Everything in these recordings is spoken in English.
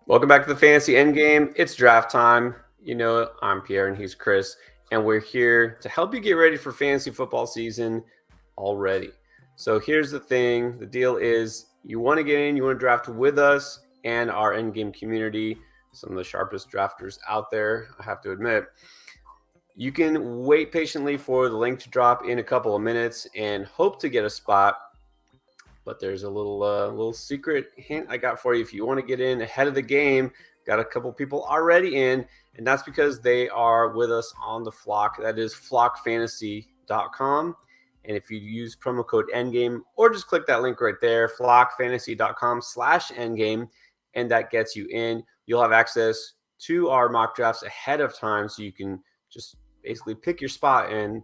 Welcome back to the Fantasy Endgame. It's draft time. You know, I'm Pierre and he's Chris, and we're here to help you get ready for fantasy football season already. So here's the thing. The deal is you want to get in, you want to draft with us and our Endgame community, some of the sharpest drafters out there, I have to admit. You can wait patiently for the link to drop in a couple of minutes and hope to get a spot. But there's a little secret hint I got for you. If you want to get in ahead of the game, got a couple people already in, and that's because they are with us on the Flock. That is flockfantasy.com. And if you use promo code Endgame or just click that link right there, flockfantasy.com/Endgame, and that gets you in. You'll have access to our mock drafts ahead of time, so you can just basically pick your spot and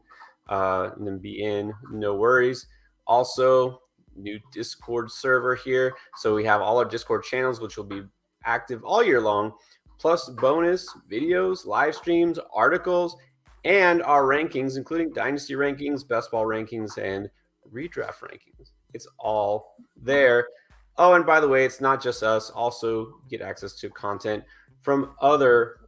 then be in. No worries. Also, new Discord server here. So we have all our Discord channels, which will be active all year long, plus bonus videos, live streams, articles, and our rankings, including dynasty rankings, best ball rankings, and redraft rankings. It's all there. Oh, and by the way, it's not just us. Also, get access to content from other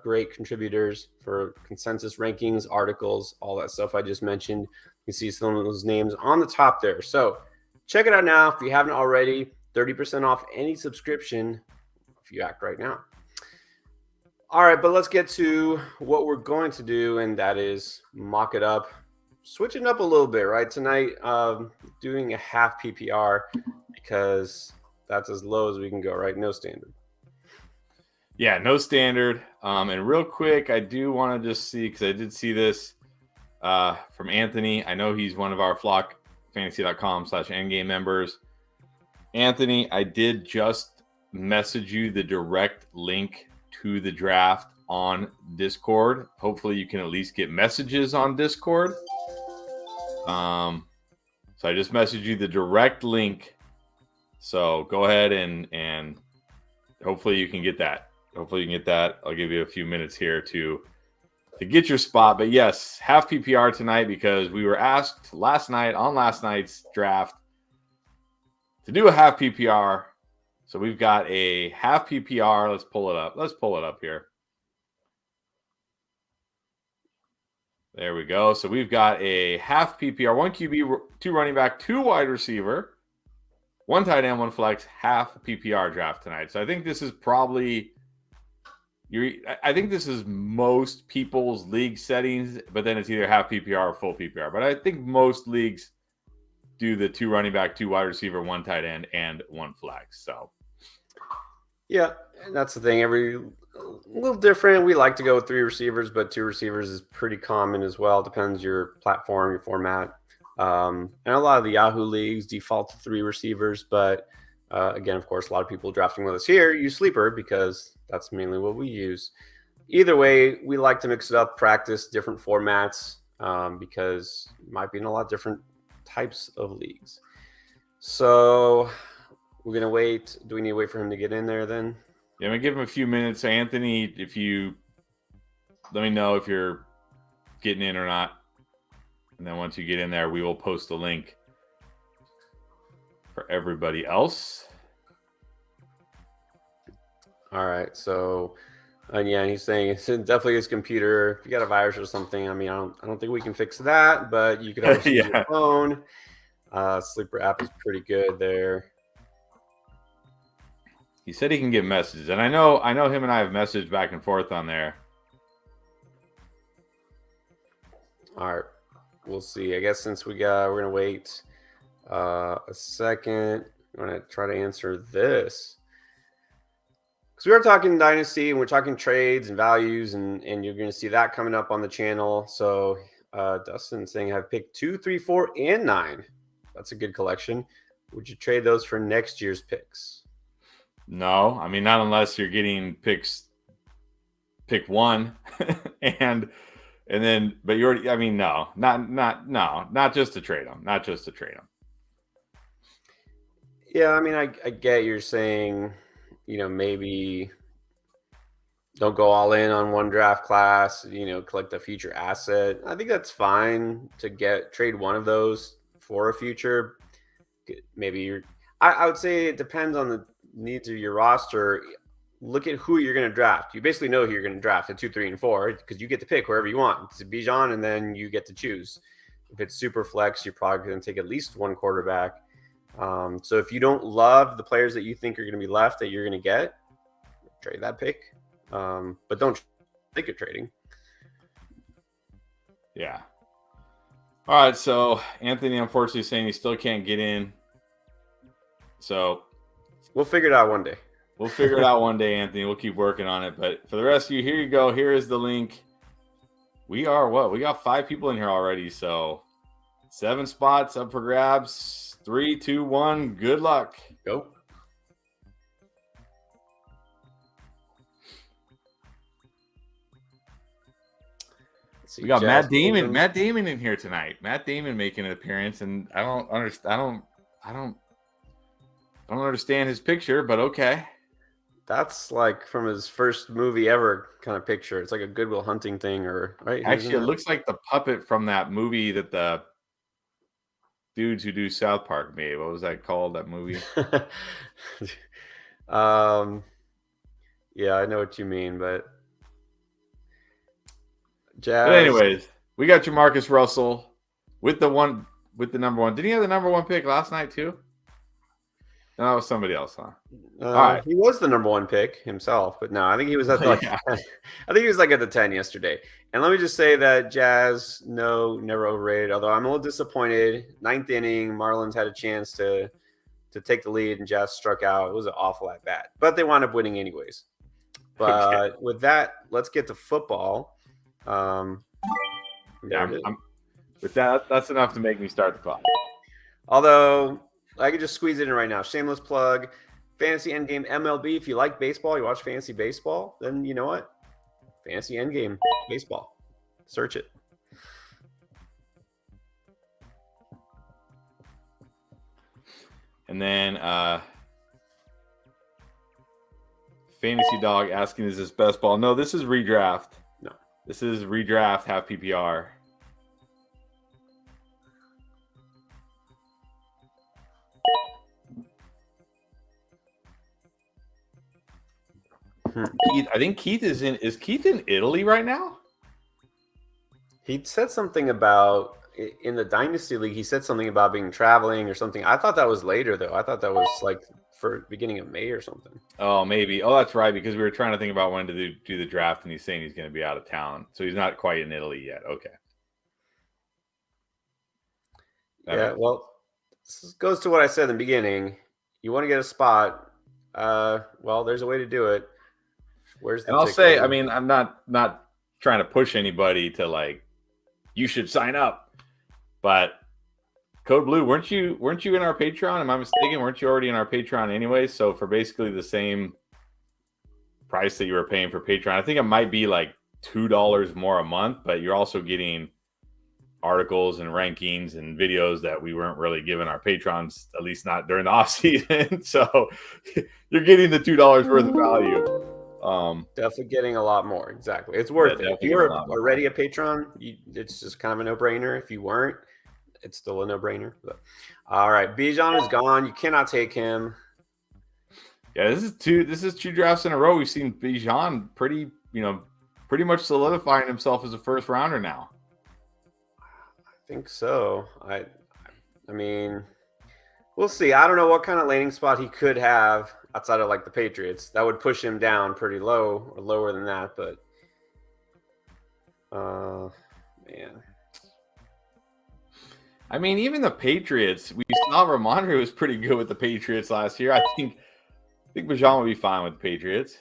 great contributors for consensus rankings, articles, all that stuff I just mentioned. You can see some of those names on the top there. So check it out now if you haven't already. 30% off any subscription if you act right now. All right, but let's get to what we're going to do, and that is mock it up. Switching up a little bit, right? Tonight, doing a half PPR because that's as low as we can go, right? No standard. Yeah, no standard. And real quick, I do want to just see, because I did see this from Anthony. I know he's one of our flockfantasy.com/endgame members. Anthony, I did just message you the direct link to the draft on Discord. Hopefully you can at least get messages on Discord. So I just messaged you the direct link. So go ahead and hopefully you can get that. I'll give you a few minutes here to get your spot. But yes, half PPR tonight because we were asked last night's draft to do a half PPR. So we've got a half PPR. Let's pull it up here. There we go. So we've got a half PPR, 1 QB, 2 running back, 2 wide receiver, 1 tight end, 1 flex, half PPR draft tonight. So I think this is probably most people's league settings, but then it's either half PPR or full PPR. But I think most leagues do the 2 running back, 2 wide receiver, 1 tight end, and 1 flex. So yeah, that's the thing. Every little different. We like to go with 3 receivers, but 2 receivers is pretty common as well. Depends your platform, your format. And a lot of the Yahoo leagues default to 3 receivers, but again, of course, a lot of people drafting with us here use Sleeper because that's mainly what we use. Either way, we like to mix it up, practice different formats because it might be in a lot of different types of leagues. So we're going to wait. Do we need to wait for him to get in there then? Yeah, I'm going to give him a few minutes. Anthony, if you let me know if you're getting in or not. And then once you get in there, we will post the link for everybody else. All right. So, yeah, he's saying it's definitely his computer. If you got a virus or something, I mean, I don't think we can fix that, but you could always use your phone. Sleeper app is pretty good there. He said he can get messages, and I know him and I have messaged back and forth on there. All right, we'll see. I guess since we're gonna wait a second, I'm gonna try to answer this because we are talking dynasty and we're talking trades and values, and you're gonna see that coming up on the channel. So Dustin saying I've picked 2, 3, 4, and 9. That's a good collection. Would you trade those for next year's picks? No, I mean, not unless you're getting pick 1 and then, but you're already, I mean, no, not just to trade them, Yeah. I mean, I get you're saying, maybe don't go all in on one draft class, collect a future asset. I think that's fine to trade one of those for a future. Maybe I would say it depends on the needs of your roster. look at who you're going to draft. You basically know who you're going to draft at 2, 3, and 4 because you get to pick wherever you want. It's a Bijan, and then you get to choose. If it's super flex, you're probably going to take at least one quarterback. So if you don't love the players that you think are going to be left that you're going to get, trade that pick. But don't think of trading. Yeah. All right. So Anthony, unfortunately, saying he still can't get in. So we'll figure it out one day. We'll figure it out one day, Anthony. We'll keep working on it. But for the rest of you, here you go. Here is the link. We got 5 people in here already. So 7 spots up for grabs. 3, 2, 1. Good luck. Go. We got Matt Damon. Matt Damon in here tonight. Matt Damon making an appearance, and I don't understand his picture, but okay. That's like from his first movie ever kind of picture. It's like a Good Will Hunting thing, or right? Actually, it looks like the puppet from that movie that the dudes who do South Park made. What was that called? That movie? Yeah, I know what you mean, but Jazz. But anyways, we got Jamarcus Russell with the number 1. Did he have the number 1 pick last night too? No, that was somebody else, huh? All right. He was the number 1 pick himself, but no, I think he was at the I think he was like at the 10 yesterday. And let me just say that Jazz, no, never overrated. Although I'm a little disappointed. 9th inning, Marlins had a chance to take the lead, and Jazz struck out. It was an awful at bat, but they wound up winning anyways. But with that, let's get to football. With that, that's enough to make me start the clock. Although I could just squeeze it in right now. Shameless plug. Fantasy Endgame MLB. If you like baseball, you watch fantasy baseball, then you know what? Fantasy Endgame baseball. Search it. And then Fantasy Dog asking, is this best ball? No, this is redraft. No. This is redraft, half PPR. Keith, I think Keith is Keith in Italy right now? He said something about in the Dynasty League, he said something about being traveling or something. I thought that was later though. I thought that was like for beginning of May or something. Oh, maybe. Oh, that's right, because we were trying to think about when to do the draft, and he's saying he's going to be out of town. So he's not quite in Italy yet. Okay. Yeah, well, this goes to what I said in the beginning. You want to get a spot. Well, there's a way to do it. Where's the And I'll say, I mean, I'm not trying to push anybody to like, you should sign up, but Code Blue, weren't you in our Patreon? Am I mistaken? Weren't you already in our Patreon anyway? So for basically the same price that you were paying for Patreon, I think it might be like $2 more a month, but you're also getting articles and rankings and videos that we weren't really giving our patrons, at least not during the off season. So you're getting the $2 worth of value. Definitely getting a lot more. Exactly. It's worth it. If you were already a patron, it's just kind of a no-brainer. If you weren't, it's still a no-brainer. But, all right. Bijan is gone. You cannot take him. Yeah, this is two drafts in a row. We've seen Bijan pretty much solidifying himself as a first rounder now. I think so. I mean, we'll see. I don't know what kind of landing spot he could have outside of like the Patriots. That would push him down pretty low or lower than that. But, man. I mean, even the Patriots, we saw Ramondre was pretty good with the Patriots last year. I think Bijan would be fine with the Patriots.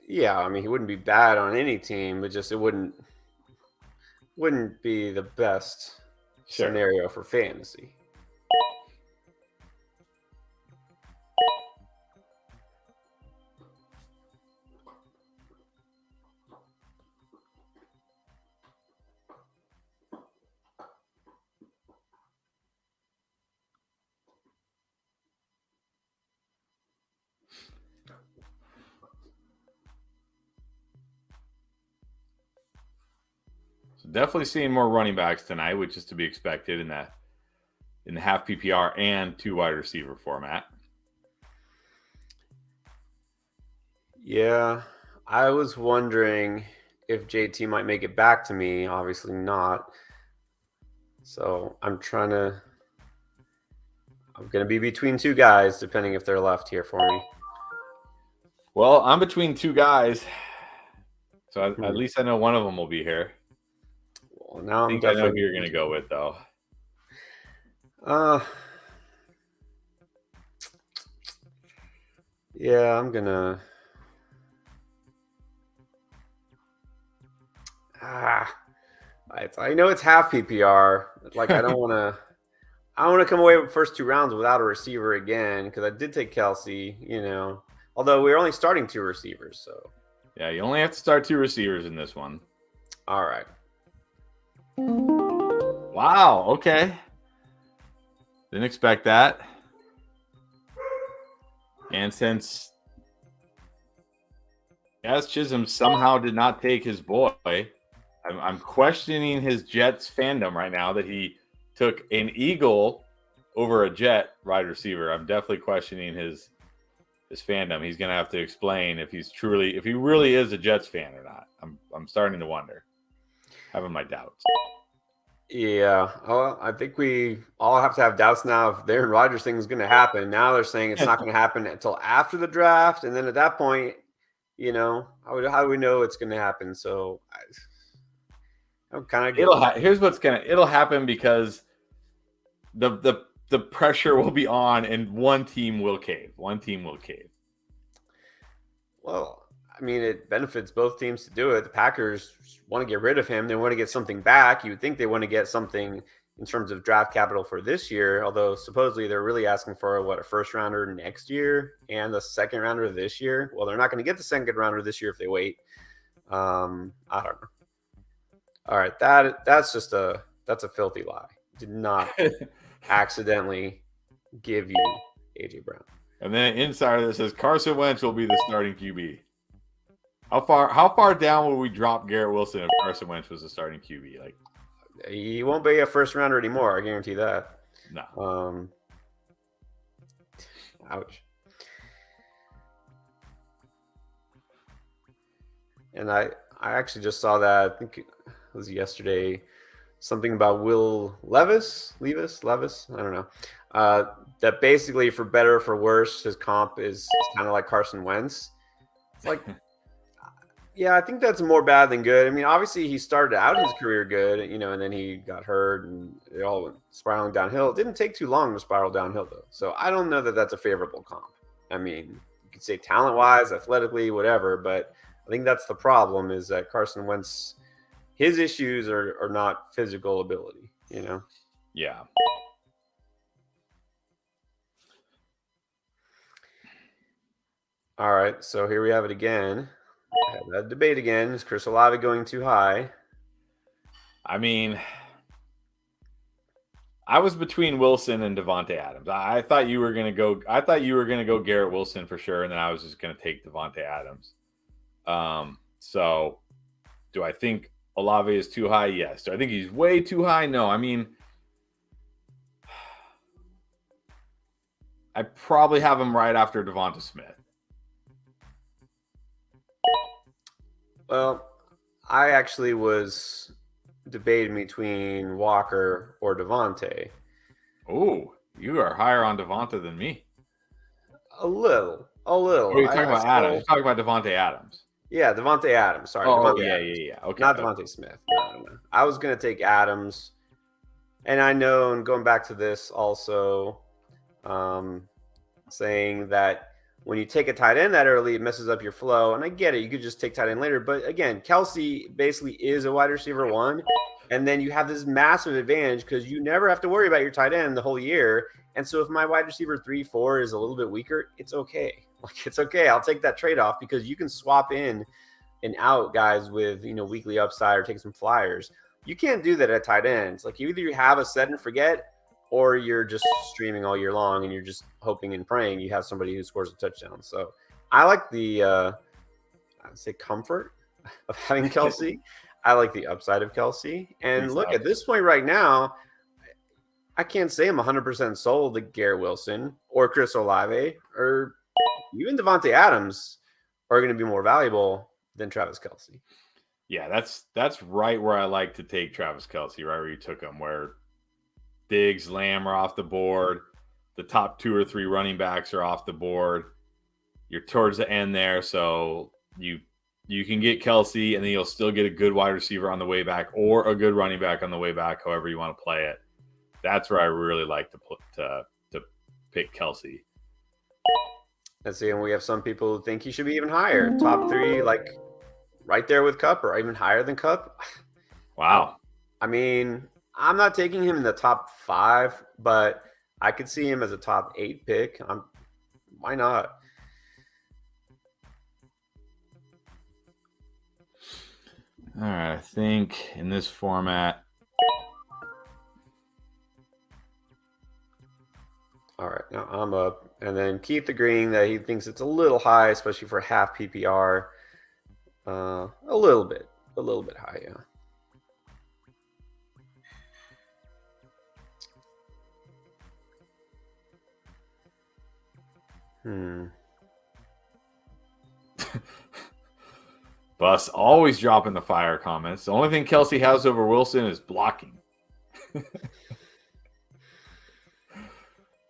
Yeah, I mean, he wouldn't be bad on any team, but just it wouldn't be the best scenario for fantasy. Definitely seeing more running backs tonight, which is to be expected in the half PPR and 2 wide receiver format. Yeah, I was wondering if JT might make it back to me. Obviously not. So I'm going to be between two guys, depending if they're left here for me. Well, I'm between two guys, so at least I know one of them will be here. Well, now I think I know who you're going to go with, though. Yeah, I'm gonna. I know it's half PPR. Like I don't want to. I want to come away with the first two rounds without a receiver again because I did take Kelsey. Although we're only starting two receivers, so. Yeah, you only have to start two receivers in this one. All right. Wow. Okay. Didn't expect that. And since Chisholm somehow did not take his boy, I'm questioning his Jets fandom right now that he took an Eagle over a Jet wide receiver. I'm definitely questioning his fandom. He's going to have to explain if he really is a Jets fan or not. I'm starting to wonder. Having my doubts. Yeah, I think we all have to have doubts now if the Aaron Rodgers thing is going to happen. Now they're saying it's not going to happen until after the draft, and then at that point, how do we know it's going to happen? So I'm kind of here's what's it'll happen because the pressure will be on, and one team will cave. Well, I mean, it benefits both teams to do it. The Packers want to get rid of him. They want to get something back. You would think they want to get something in terms of draft capital for this year, although supposedly they're really asking for, a first rounder next year and the second rounder this year. Well, they're not going to get the second rounder this year if they wait. I don't know. All right, that's a filthy lie. Did not accidentally give you AJ Brown. And then insider that says Carson Wentz will be the starting QB. How far down will we drop Garrett Wilson if Carson Wentz was the starting QB? Like, he won't be a first rounder anymore. I guarantee that. No. Ouch. And I actually just saw that. I think it was yesterday. Something about Will Levis. I don't know. That basically, for better or for worse, his comp is kind of like Carson Wentz. It's like, yeah, I think that's more bad than good. I mean, obviously, he started out his career good, and then he got hurt, and it all went spiraling downhill. It didn't take too long to spiral downhill, though. So I don't know that that's a favorable comp. I mean, you could say talent-wise, athletically, whatever, but I think that's the problem is that Carson Wentz, his issues are not physical ability, Yeah. All right, so here we have it again. I have that debate again. Is Chris Olave going too high? I mean, I was between Wilson and Davante Adams. I thought you were going to go Garrett Wilson for sure, and then I was just going to take Davante Adams. So do I think Olave is too high? Yes. Do I think he's way too high? No. I mean, I probably have him right after Devonta Smith. Well, I actually was debating between Walker or Javonte. Oh, you are higher on Devonta than me. A little. What are you talking about Adams? You're talking about Davante Adams. Yeah, Davante Adams. Sorry. Oh, Davante Adams. Yeah. Okay. Not Devonta Smith. No. I was going to take Adams. And I know, and going back to this also, saying that when you take a tight end that early, it messes up your flow. And I get it. You could just take tight end later. But again, Kelsey basically is a wide receiver one. And then you have this massive advantage because you never have to worry about your tight end the whole year. And so if my wide receiver 3-4 is a little bit weaker, it's okay. It's okay. I'll take that trade-off because you can swap in and out guys with, weekly upside or take some flyers. You can't do that at tight ends. Like either you have a set and forget or you're just streaming all year long and you're just hoping and praying you have somebody who scores a touchdown. So I like the, I'd say comfort of having Kelsey. I like the upside of Kelsey. And look, at this point right now, I can't say I'm 100% sold to Garrett Wilson or Chris Olave or even Davante Adams are going to be more valuable than Travis Kelsey. Yeah, that's right where I like to take Travis Kelsey, right where you took him, where Diggs, Lamb are off the board. The top 2 or 3 running backs are off the board. You're towards the end there, so you can get Kelsey, and then you'll still get a good wide receiver on the way back or a good running back on the way back, however you want to play it. That's where I really like to pick Kelsey. Let's see, and we have some people who think he should be even higher. Top 3, like right there with Kupp, or even higher than Kupp. Wow. I mean, I'm not taking him in the top 5, but I could see him as a top 8 pick. Why not? All right, I think in this format. All right, now I'm up. And then Keith agreeing that he thinks it's a little high, especially for half PPR. A little bit high, yeah. Bus always dropping the fire comments. The only thing Kelsey has over Wilson is blocking.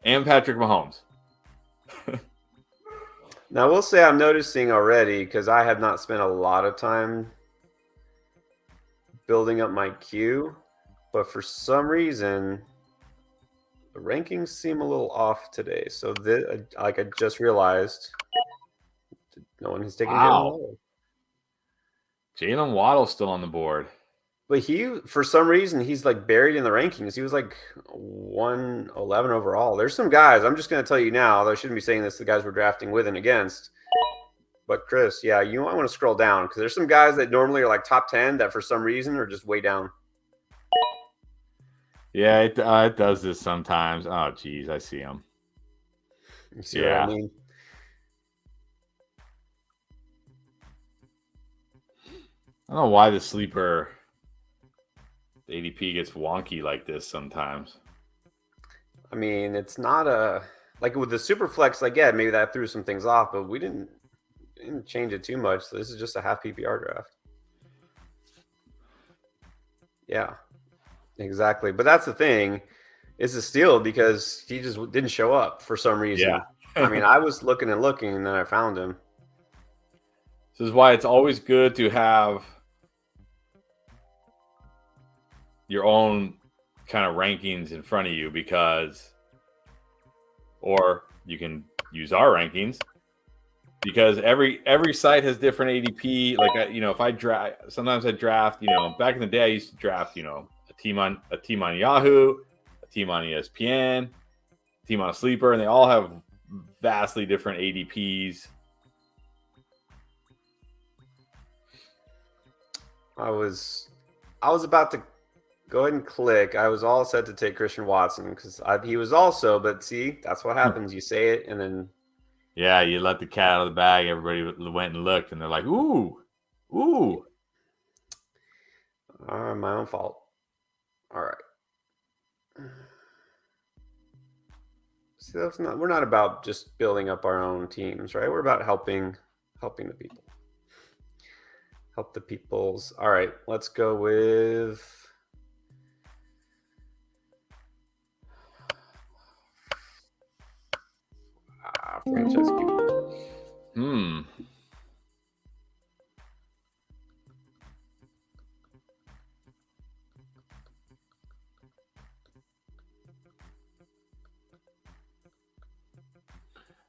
And Patrick Mahomes. Now, we'll say I'm noticing already, because I have not spent a lot of time building up my queue, but for some reason, the rankings seem a little off today. So, like I just realized, no one has taken Jalen Waddle. Jalen Waddle's still on the board. But for some reason, he's like buried in the rankings. He was like 111 overall. There's some guys, I'm just going to tell you now, although I shouldn't be saying this to the guys we're drafting with and against. But Chris, yeah, you might want to scroll down, because there's some guys that normally are like top 10 that for some reason are just way down. Yeah, it does this sometimes. Oh, geez, I see him. You see what I mean? I don't know why the sleeper ADP gets wonky like this sometimes. I mean, it's not like with the super flex, like, yeah, maybe that threw some things off, but we didn't change it too much. So this is just a half PPR draft. Yeah, exactly. But that's the thing. It's a steal because he just didn't show up for some reason. Yeah. I mean, I was looking and looking, and then I found him. This is why it's always good to have your own kind of rankings in front of you, or you can use our rankings, because every site has different ADP. Like, if I draft, sometimes I draft, back in the day I used to draft, a team on Yahoo, a team on ESPN, a team on a sleeper, and they all have vastly different ADPs. I was about to go ahead and click. I was all set to take Christian Watson because he was also, but see, that's what happens. You say it and then. Yeah, you let the cat out of the bag. Everybody went and looked, and they're like, ooh. My own fault. All right. See, we're not about just building up our own teams, right? We're about helping the people. Help the peoples. All right, let's go with franchise QB.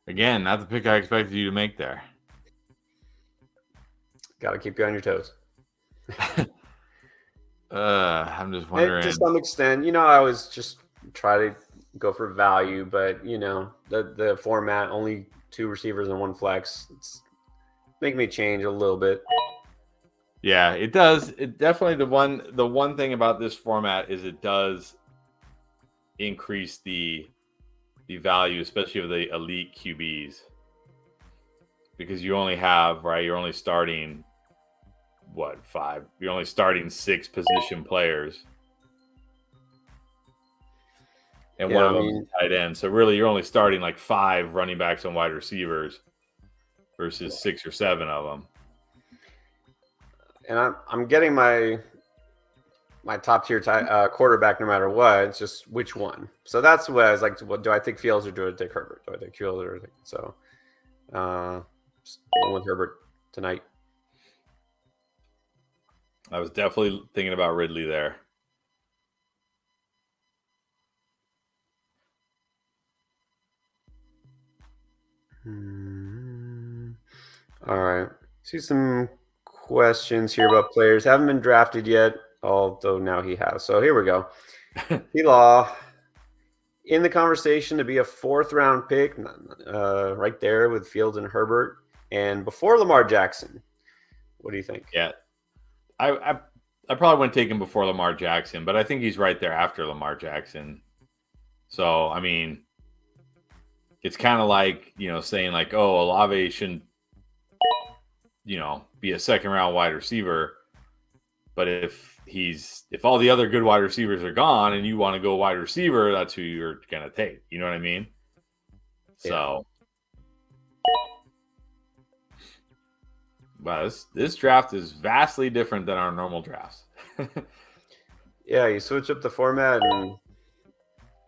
Again, not the pick I expected you to make there. Got to keep you on your toes. I'm just wondering. To some extent, I always just try to go for value, but the format, only 2 receivers and 1 flex, it's making me change a little bit. Yeah, it does. It definitely, the one thing about this format is it does increase the value, especially of the elite QBs, because you only have, right, you're only starting 5? You're only starting 6 position players, and one of them is tight end. So really, you're only starting like 5 running backs and wide receivers. versus 6 or 7 of them. And I'm getting my top tier quarterback no matter what. It's just which one. So that's what I was like. What do I take Fields or do I take Herbert? Do I take Fields or so? Just going with Herbert tonight. I was definitely thinking about Ridley there. All right. See some questions here about players. Haven't been drafted yet, although now he has. So here we go. T-Law in the conversation to be a 4th-round pick, right there with Fields and Herbert, and before Lamar Jackson. What do you think? Yeah, I probably wouldn't take him before Lamar Jackson, but I think he's right there after Lamar Jackson. So I mean, it's kind of like, saying like, oh, Olave shouldn't, be a 2nd-round wide receiver. But if all the other good wide receivers are gone and you want to go wide receiver, that's who you're going to take. You know what I mean? Yeah. So, wow, this draft is vastly different than our normal drafts. Yeah, you switch up the format and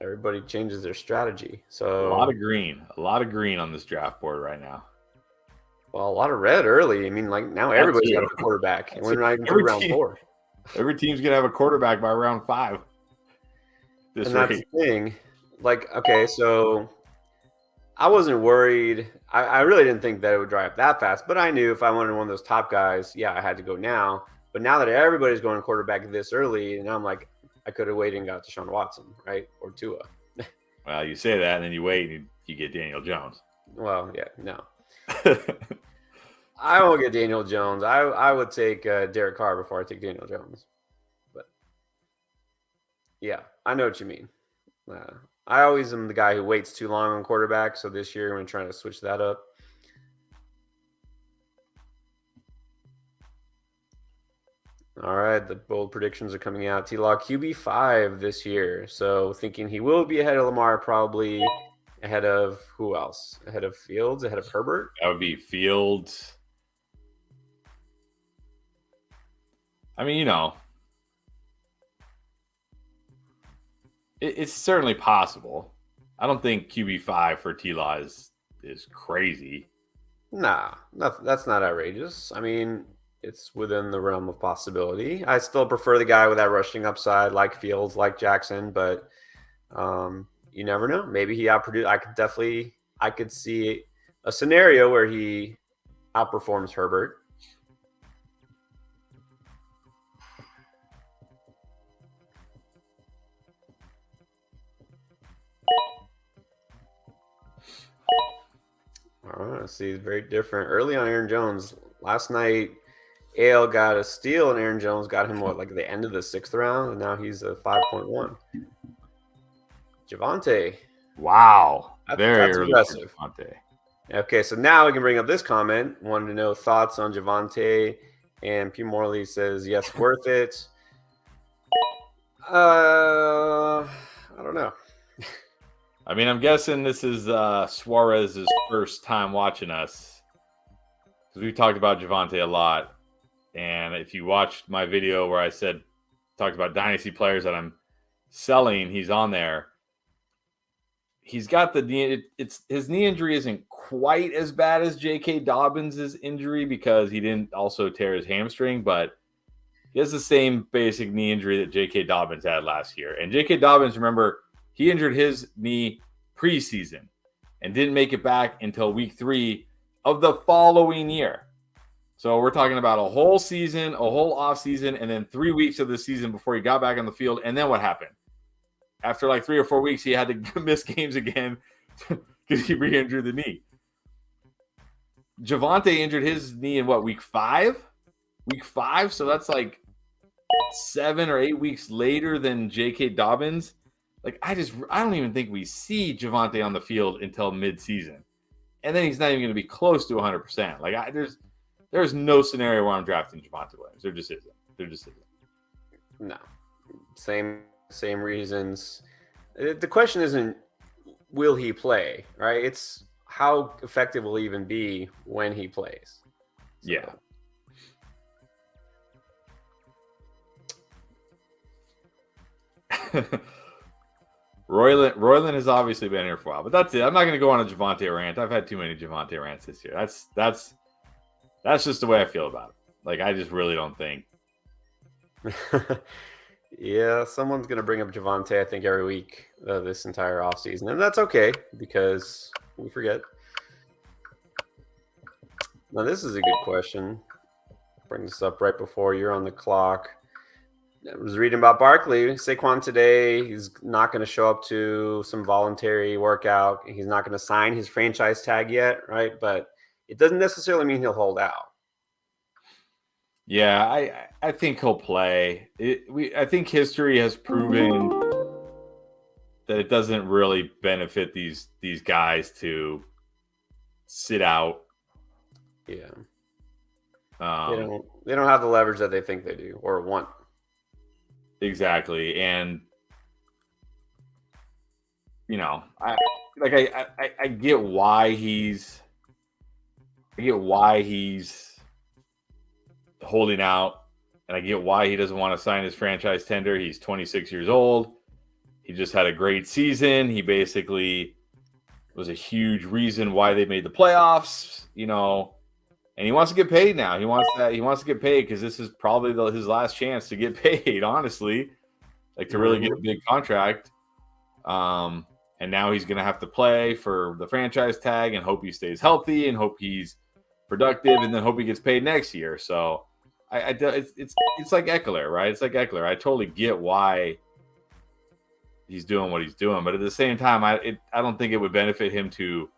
everybody changes their strategy. So a lot of green on this draft board right now. Well, a lot of red early. I mean, like now everybody's got a quarterback, and we're not even through round 4. Every team's gonna have a quarterback by round 5. That's the thing. Like, okay, so I wasn't worried. I really didn't think that it would dry up that fast, but I knew if I wanted one of those top guys, yeah, I had to go now. But now that everybody's going quarterback this early, and I'm like, I could have waited and got Deshaun Watson, right, or Tua. Well, you say that, and then you wait, and you get Daniel Jones. Well, yeah, no. I won't get Daniel Jones. I would take Derek Carr before I take Daniel Jones. But yeah, I know what you mean. I always am the guy who waits too long on quarterback. So this year I'm going to try to switch that up. All right, the bold predictions are coming out. T-Law QB5 this year. So thinking he will be ahead of Lamar, probably ahead of who else? Ahead of Fields? Ahead of Herbert? That would be Fields. I mean, it's certainly possible. I don't think QB5 for T-Law is crazy. Nah, that's not outrageous. I mean, it's within the realm of possibility. I still prefer the guy with that rushing upside, like Fields, like Jackson, but you never know. Maybe he outproduced. I could see a scenario where he outperforms Herbert. All right, let's see. Very different. Early on Aaron Jones. Last night, AL got a steal, and Aaron Jones got him, like the end of the 6th round, and now he's a 5.1. Javonte. Wow. Very early impressive. Javonte. Okay, so now we can bring up this comment. Wanted to know thoughts on Javonte, and P. Morley says, yes, worth it. I don't know. I mean, I'm guessing this is Suarez's first time watching us, because we've talked about Javonte a lot. And if you watched my video where I talked about dynasty players that I'm selling, he's on there. He's got the knee. His knee injury isn't quite as bad as J.K. Dobbins' injury because he didn't also tear his hamstring, but he has the same basic knee injury that J.K. Dobbins had last year. And J.K. Dobbins, remember, he injured his knee preseason and didn't make it back until week 3 of the following year. So we're talking about a whole season, a whole off season, and then 3 weeks of the season before he got back on the field. And then what happened? After like 3 or 4 weeks, he had to miss games again because he re-injured the knee. Javonte injured his knee in week 5? Week 5? So that's like 7 or 8 weeks later than J.K. Dobbins. Like, I don't even think we see Javonte on the field until mid-season. And then he's not even going to be close to 100%. Like, there's no scenario where I'm drafting Javonte Williams. There just isn't. No. Same reasons. The question isn't will he play, right? It's how effective will he even be when he plays? So, Yeah. Royland has obviously been here for a while, but that's it. I'm not going to go on a Javonte rant. I've had too many Javonte rants this year. That's just the way I feel about it. Like, I just really don't think. Yeah, someone's going to bring up Javonte, I think, every week this entire offseason. And that's okay because we forget. Now, this is a good question. Bring this up right before you're on the clock. I was reading about Barkley. Saquon today, he's not going to show up to some voluntary workout. He's not going to sign his franchise tag yet, right? But it doesn't necessarily mean he'll hold out. Yeah, I think he'll play. I think history has proven that it doesn't really benefit these guys to sit out. Yeah. They don't have the leverage that they think they do or want. Exactly. And I get why he's holding out, and I get why he doesn't want to sign his franchise tender. He's 26 years old. He just had a great season. He basically was a huge reason why they made the playoffs, and he wants to get paid now. He wants to get paid because this is probably his last chance to get paid, honestly, like to really get a big contract. And now he's going to have to play for the franchise tag and hope he stays healthy and hope he's productive and then hope he gets paid next year. So it's like Eckler, right? It's like Eckler. I totally get why he's doing what he's doing, but at the same time, I don't think it would benefit him to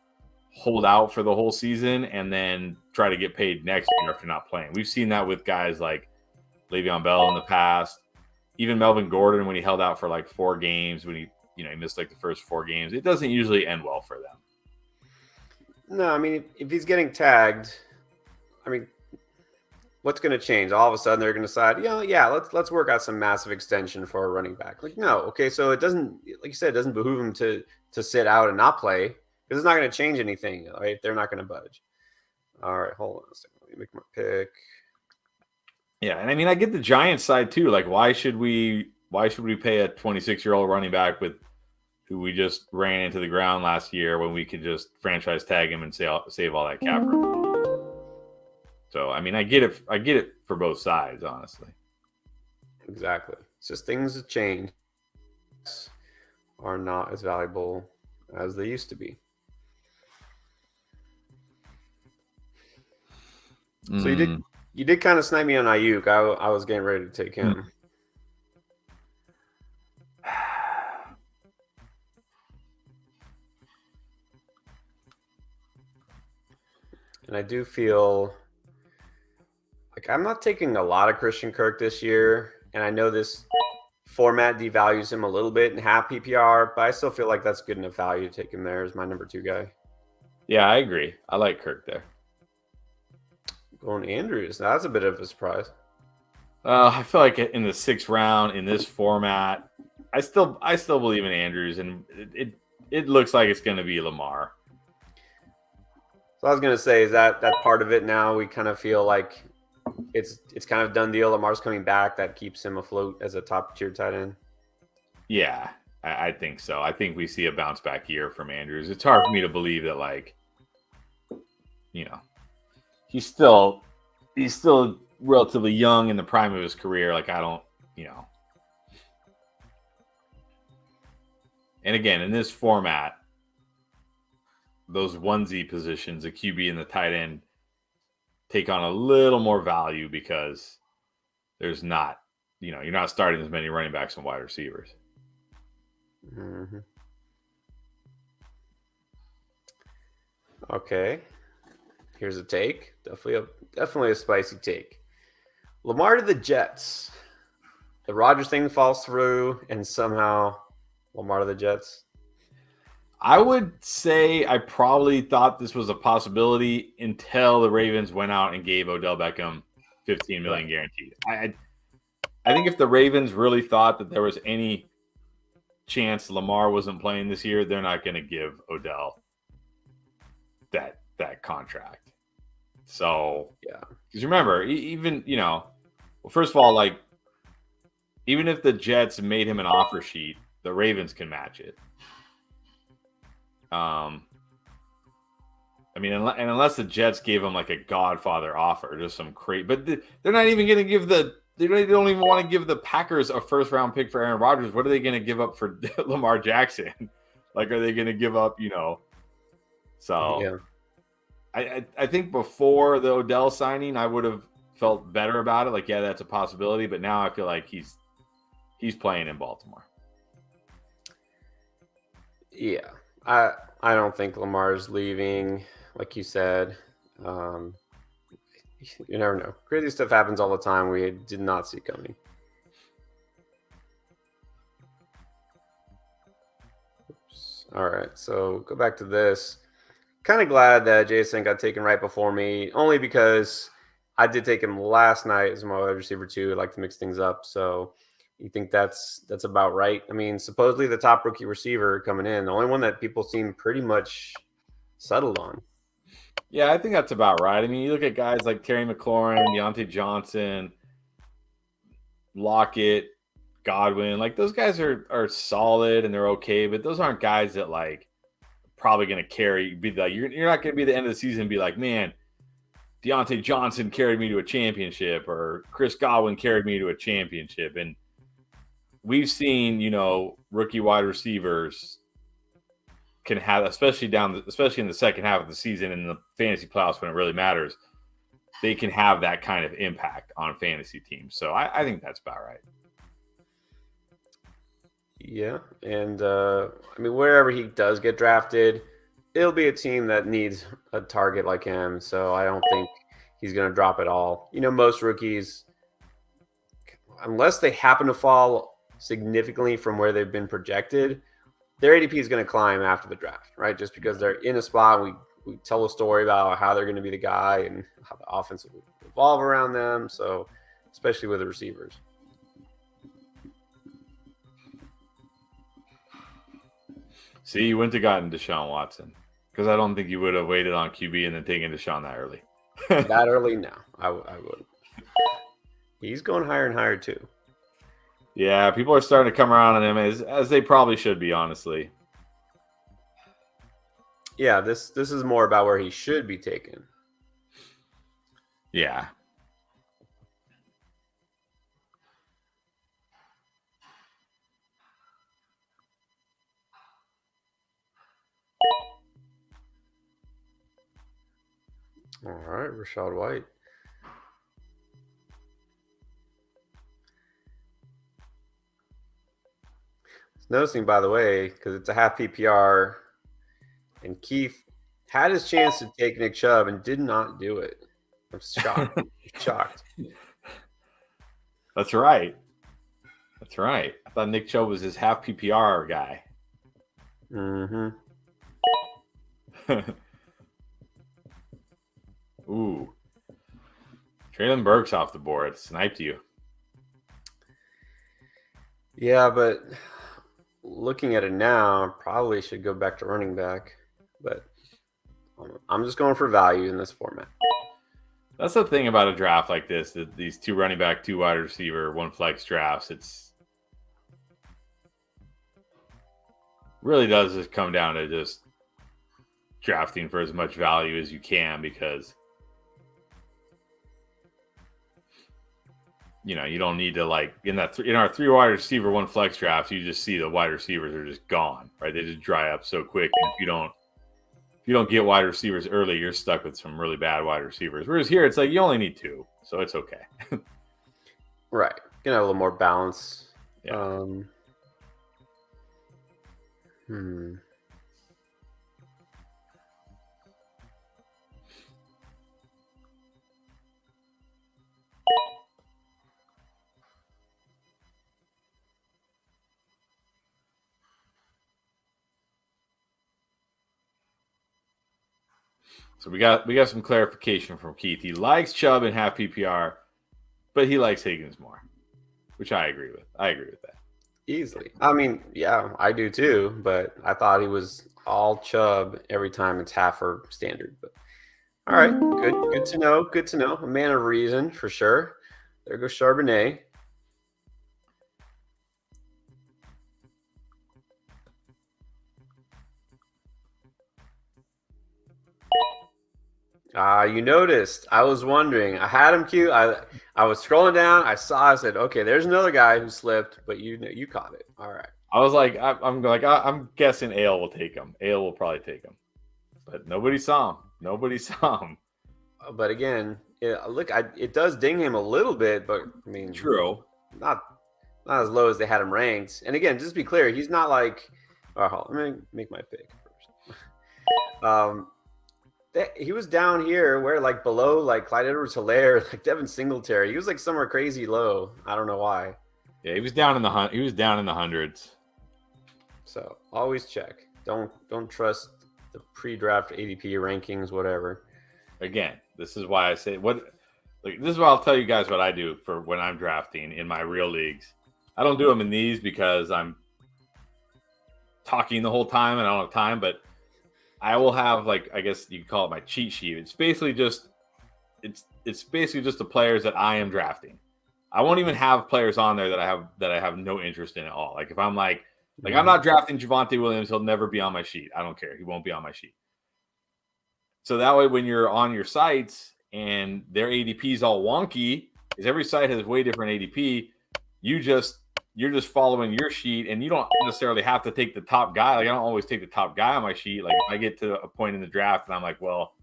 hold out for the whole season and then try to get paid next year after not playing. We've seen that with guys like Le'Veon Bell in the past, even Melvin Gordon when he held out for like 4 games when he missed like the first 4 games. It doesn't usually end well for them. No, I mean, if he's getting tagged, I mean, what's going to change? All of a sudden, they're going to decide, let's work out some massive extension for a running back. Like, no, okay, so it doesn't, like you said, it doesn't behoove him to sit out and not play because it's not going to change anything, right? They're not going to budge. All right, hold on a second. Let me make my pick. Yeah, and I mean, I get the Giants side too. Like, why should we pay a 26-year-old running back who we just ran into the ground last year when we could just franchise tag him and save all that cap room? So, I mean, I get it for both sides, honestly. Exactly. It's just things have changed, are not as valuable as they used to be. So you did kind of snipe me on Ayuk. I was getting ready to take him. And I do feel like I'm not taking a lot of Christian Kirk this year. And I know this format devalues him a little bit in half PPR, but I still feel like that's good enough value to take him there as my number 2 guy. Yeah, I agree. I like Kirk there. Going Andrews. That's a bit of a surprise. I feel like in the 6th round in this format, I still believe in Andrews, and it looks like it's going to be Lamar. So I was going to say, is that part of it now? We kind of feel like it's kind of done deal. Lamar's coming back. That keeps him afloat as a top-tier tight end. Yeah, I think so. I think we see a bounce back year from Andrews. It's hard for me to believe that, like, he's still relatively young in the prime of his career. Like, I don't, And again, in this format, those onesie positions, the QB and the tight end, take on a little more value because there's not, you're not starting as many running backs and wide receivers. Mm-hmm. Okay. Here's a take. Definitely a spicy take. Lamar to the Jets. The Rodgers thing falls through, and somehow Lamar to the Jets. I would say I probably thought this was a possibility until the Ravens went out and gave Odell Beckham $15 million guaranteed. I think if the Ravens really thought that there was any chance Lamar wasn't playing this year, they're not going to give Odell that contract. So yeah, because remember, even well, first of all, like even if the Jets made him an offer sheet, the Ravens can match it. I mean, unless the Jets gave him like a Godfather offer, just some crazy. But they're not even going to give they don't even want to give the Packers a first round pick for Aaron Rodgers. What are they going to give up for Lamar Jackson? Like, are they going to give up? So yeah. I think before the Odell signing, I would have felt better about it. Like, yeah, that's a possibility. But now I feel like he's playing in Baltimore. Yeah, I don't think Lamar's leaving, like you said. You never know. Crazy stuff happens all the time we did not see coming. Oops. All right, so go back to this. Kind of glad that Jason got taken right before me, only because I did take him last night as my wide receiver too. I like to mix things up. So you think that's about right? I mean, supposedly the top rookie receiver coming in, the only one that people seem pretty much settled on. Yeah, I think that's about right. I mean, you look at guys like Terry McLaurin, Deontay Johnson, Lockett, Godwin. Like those guys are solid and they're okay, but those aren't guys that like probably going to carry. Be like you're not going to be the end of the season and be like, man, Deontay Johnson carried me to a championship, or Chris Godwin carried me to a championship. And we've seen, rookie wide receivers can have, especially in the second half of the season in the fantasy playoffs when it really matters, they can have that kind of impact on fantasy teams. So I think that's about right. Yeah, and I mean, wherever he does get drafted, it'll be a team that needs a target like him. So I don't think he's going to drop at all. Most rookies, unless they happen to fall significantly from where they've been projected, their ADP is going to climb after the draft, right? Just because they're in a spot, we tell a story about how they're going to be the guy and how the offense will evolve around them. So, especially with the receivers. See, you wouldn't have gotten Deshaun Watson because I don't think you would have waited on QB and then taken Deshaun that early. That early? No, I wouldn't. He's going higher and higher too. Yeah, people are starting to come around on him as they probably should be, honestly. Yeah, this is more about where he should be taken. Yeah. All right, Rachaad White. Noticing, by the way, because it's a half PPR, and Keith had his chance to take Nick Chubb and did not do it. I'm shocked. Shocked. That's right. That's right. I thought Nick Chubb was his half PPR guy. Mm-hmm. Ooh. Traylon Burks off the board. Sniped you. Yeah, but looking at it now, probably should go back to running back. But I'm just going for value in this format. That's the thing about a draft like this, that these 2 running back, 2 wide receiver, 1 flex drafts, it's really does just come down to just drafting for as much value as you can, because you don't need to, like, in our 3 wide receiver, 1 flex drafts, you just see the wide receivers are just gone, right? They just dry up so quick. And if you don't get wide receivers early, you're stuck with some really bad wide receivers. Whereas here, it's like you only need 2, so it's okay. Right. You can have a little more balance. Yeah. So we got some clarification from Keith. He likes Chubb in half PPR, but he likes Higgins more, which I agree with. I agree with that. Easily. I mean, yeah, I do too, but I thought he was all Chubb every time it's half or standard. But all right, good to know. Good to know. A man of reason for sure. There goes Charbonnet. You noticed. I was wondering. I had him queued. I was scrolling down. I saw. I said, "Okay, there's another guy who slipped," but you caught it. All right. I was like, I'm guessing Ale will take him. Ale will probably take him, but nobody saw him. Nobody saw him. But again, look, it does ding him a little bit, but I mean, True. not as low as they had him ranked. And again, just to be clear, he's not like. Let me make my pick first. He was down here where like below like Clyde Edwards-Helaire, like Devin Singletary. He was like somewhere crazy low. I don't know why. Yeah, he was down in the hundreds. So always check. Don't trust the pre-draft ADP rankings, whatever. Again, this is why I say this is why I'll tell you guys what I do for when I'm drafting in my real leagues. I don't do them in these because I'm talking the whole time and I don't have time, but I will have, like, I guess you could call it my cheat sheet. It's basically just the players that I am drafting. I won't even have players on there that I have no interest in at all. Like if I'm like I'm not drafting Javonte Williams, he'll never be on my sheet. I don't care. He won't be on my sheet. So that way when you're on your sites and their ADP is all wonky, because every site has way different ADP, you're just following your sheet, and you don't necessarily have to take the top guy. Like I don't always take the top guy on my sheet. Like if I get to a point in the draft and I'm like, well,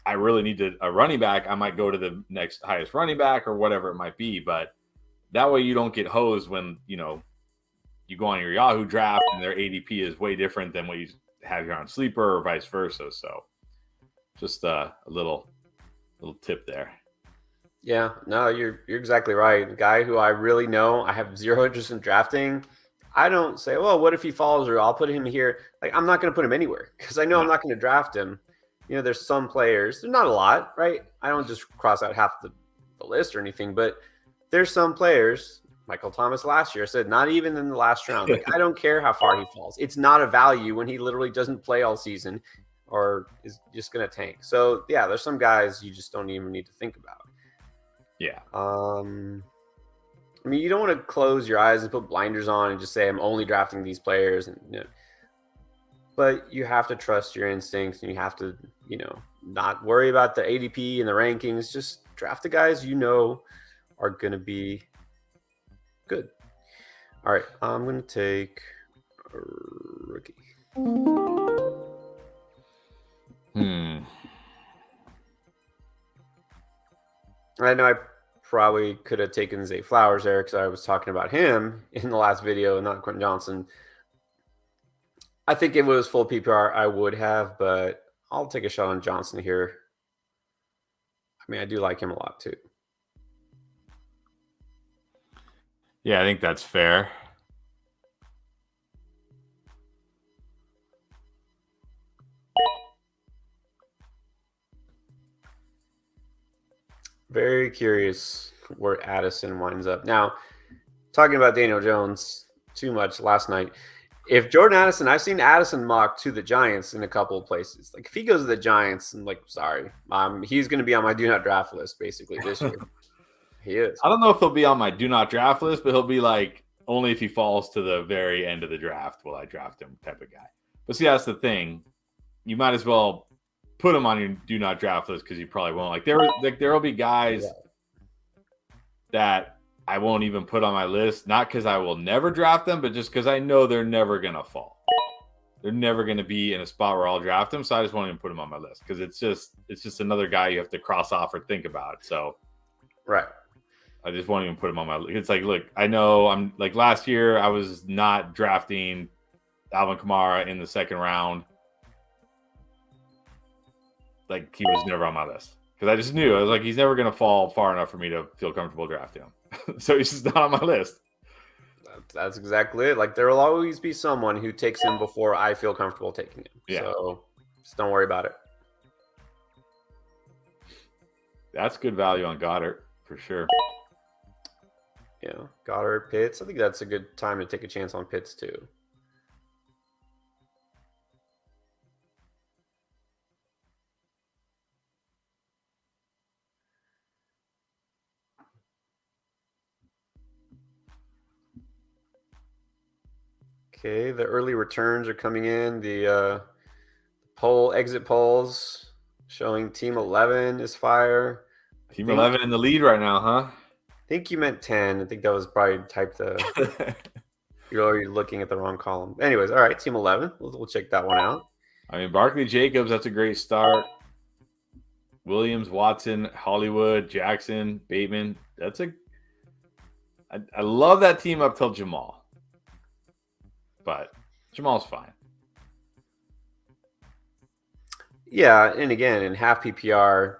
I really need a running back, I might go to the next highest running back or whatever it might be. But that way you don't get hosed when, you go on your Yahoo draft and their ADP is way different than what you have here on Sleeper or vice versa. So just a little tip there. Yeah, no, you're exactly right. The guy who I really know, I have zero interest in drafting. I don't say, well, what if he falls, or I'll put him here. Like, I'm not going to put him anywhere because I know I'm not going to draft him. There's some players. There's not a lot, right? I don't just cross out half the list or anything, but there's some players. Michael Thomas last year said, not even in the last round. Like, I don't care how far he falls. It's not a value when he literally doesn't play all season or is just going to tank. So, yeah, there's some guys you just don't even need to think about. Yeah. I mean, you don't want to close your eyes and put blinders on and just say, I'm only drafting these players. But you have to trust your instincts, and you have to, not worry about the ADP and the rankings. Just draft the guys are going to be good. All right, I'm going to take a rookie. I know I probably could have taken Zay Flowers there because I was talking about him in the last video and not Quentin Johnson. I think if it was full PPR, I would have, but I'll take a shot on Johnson here. I mean, I do like him a lot too. Yeah, I think that's fair. Very curious where Addison winds up. Now, talking about Daniel Jones too much last night. If Jordan Addison, I've seen Addison mock to the Giants in a couple of places. Like if he goes to the Giants, I'm like, sorry, he's going to be on my do not draft list basically this year. He is. I don't know if he'll be on my do not draft list, but he'll be like only if he falls to the very end of the draft will I draft him type of guy. But see, that's the thing. You might as well put him on your do not draft list because you probably won't. Like there will be guys that I won't even put on my list, not because I will never draft them, but just because I know they're never gonna fall. They're never gonna be in a spot where I'll draft them, so I just won't even put them on my list because it's just another guy you have to cross off or think about. So, right. I just won't even put him on my list. It's like, look, I know I'm like last year I was not drafting Alvin Kamara in the second round. Like he was never on my list because I just knew I was like he's never gonna fall far enough for me to feel comfortable drafting him. So he's just not on my list. That's exactly it. Like there will always be someone who takes him before I feel comfortable taking him. Yeah. So just don't worry about it. That's good value on Goddard for sure. Goddard, Pitts. I think that's a good time to take a chance on Pitts too. Okay, the early returns are coming in. The exit polls showing Team 11 is fire. Team 11 in the lead right now, huh? I think you meant 10. I think that was probably typed the. You're already looking at the wrong column. Anyways, all right, Team 11. We'll check that one out. I mean, Barkley Jacobs, that's a great start. Williams, Watson, Hollywood, Jackson, Bateman. I love that team up till Jamal. But Jamal's fine. Yeah, and again, in half PPR,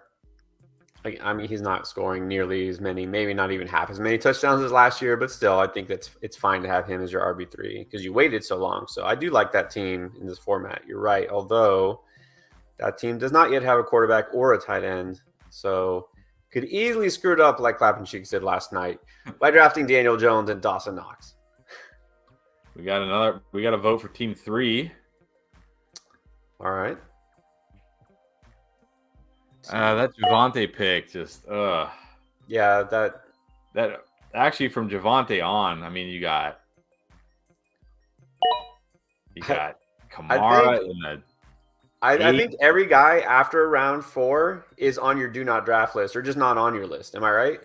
I mean, he's not scoring nearly as many, maybe not even half as many touchdowns as last year, but still, I think it's fine to have him as your RB3 because you waited so long. So I do like that team in this format. You're right, although that team does not yet have a quarterback or a tight end, so could easily screw it up like Clapping Cheeks did last night by drafting Daniel Jones and Dawson Knox. We got a vote for Team 3. All right. That Javonte pick just Yeah, that actually from Javonte on, I mean you got Kamara I think every guy after round 4 is on your do not draft list or just not on your list. Am I right?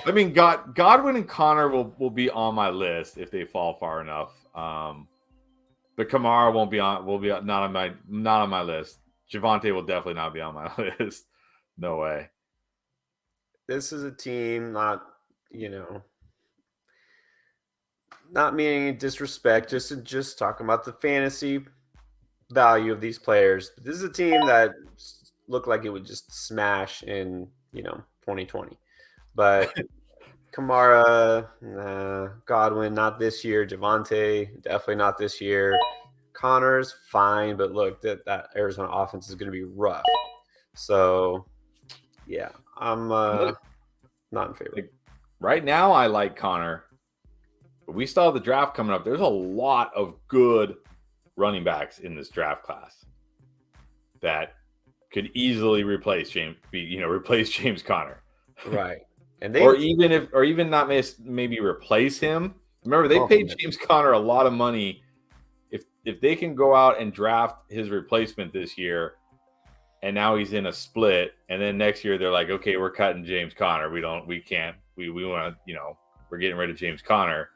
I mean Godwin and Connor will be on my list if they fall far enough. But Kamara will be not on my list. Javonte will definitely not be on my list. No way. This is a team not meaning disrespect, just talking about the fantasy value of these players. This is a team that looked like it would just smash in 2020. But Kamara, Godwin, not this year. Javonte, definitely not this year. Connor's fine, but look, that Arizona offense is going to be rough. So, yeah, I'm not in favor. Right now, I like Connor, but we still have the draft coming up. There's a lot of good running backs in this draft class that could easily replace James Conner. Right. And or even not maybe replace him. Remember, they paid James Conner a lot of money. If they can go out and draft his replacement this year, and now he's in a split, and then next year they're like, okay, we're cutting James Conner. We want to, we're getting rid of James Conner.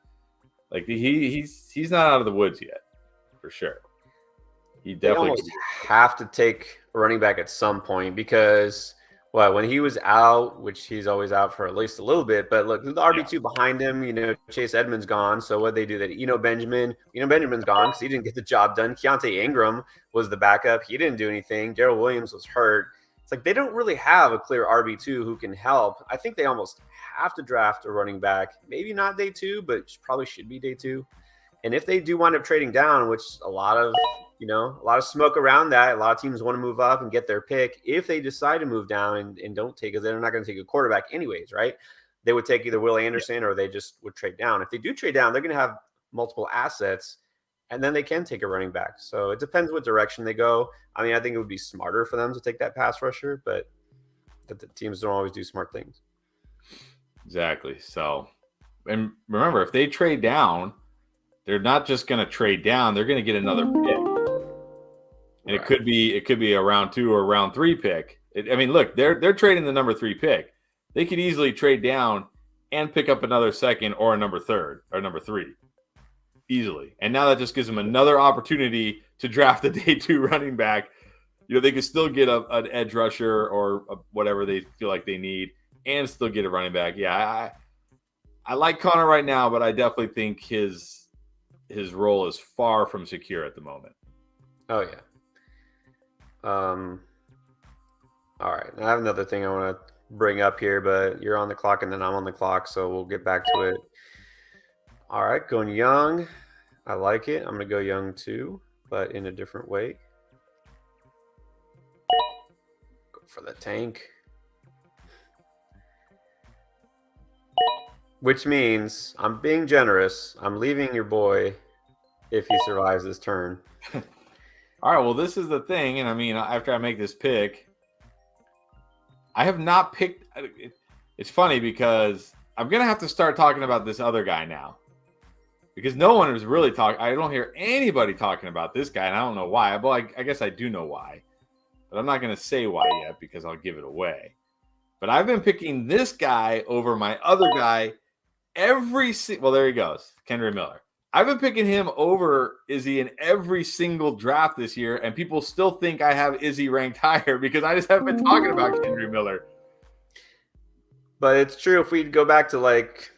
Like he's not out of the woods yet, for sure. He definitely have to take a running back at some point because when he was out, which he's always out for at least a little bit, but look, the RB2 behind him, Chase Edmonds gone. So what they do that? Benjamin's gone because he didn't get the job done. Keontae Ingram was the backup. He didn't do anything. Darrell Williams was hurt. It's like they don't really have a clear RB2 who can help. I think they almost have to draft a running back. Maybe not day 2, but probably should be day 2. And if they do wind up trading down, which a lot of smoke around that, a lot of teams want to move up and get their pick. If they decide to move down and don't take it, they're not going to take a quarterback anyways, right? They would take either Will Anderson or they just would trade down. If they do trade down, they're going to have multiple assets, and then they can take a running back. So it depends what direction they go. I mean, I think it would be smarter for them to take that pass rusher, but the teams don't always do smart things. Exactly. So, and remember, if they trade down, they're not just going to trade down; they're going to get another pick, and it could be a round 2 or a round 3 pick. Look, they're trading the number 3 pick. They could easily trade down and pick up another second or a number 3 easily. And now that just gives them another opportunity to draft a day 2 running back. They could still get an edge rusher or whatever they feel like they need, and still get a running back. Yeah, I like Connor right now, but I definitely think his role is far from secure at the moment. Oh yeah. All right. I have another thing I want to bring up here, but you're on the clock and then I'm on the clock, so we'll get back to it. All right, going young. I like it. I'm going to go young too, but in a different way. Go for the tank. which means I'm being generous. I'm leaving your boy if he survives this turn. All right, well, this is the thing, and I mean, after I make this pick, I have not picked. It's funny because I'm gonna have to start talking about this other guy now, because no one is really talking. I don't hear anybody talking about this guy, and I don't know why. Well, I guess I do know why, but I'm not gonna say why yet because I'll give it away. But I've been picking this guy over my other guy well, there he goes, Kendra Miller. I've been picking him over Izzy in every single draft this year, and people still think I have Izzy ranked higher because I just haven't been talking about Kendra Miller. But it's true. If we go back to like,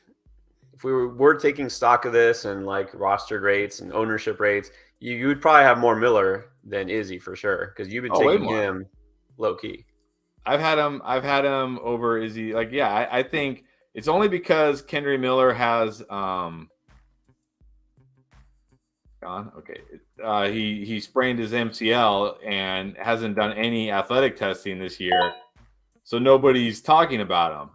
if we were taking stock of this and like roster rates and ownership rates, you would probably have more Miller than Izzy for sure because you've been taking him low key. I've had him over Izzy. Like, yeah, I think it's only because Kendra Miller has okay. He sprained his MCL and hasn't done any athletic testing this year, so nobody's talking about him.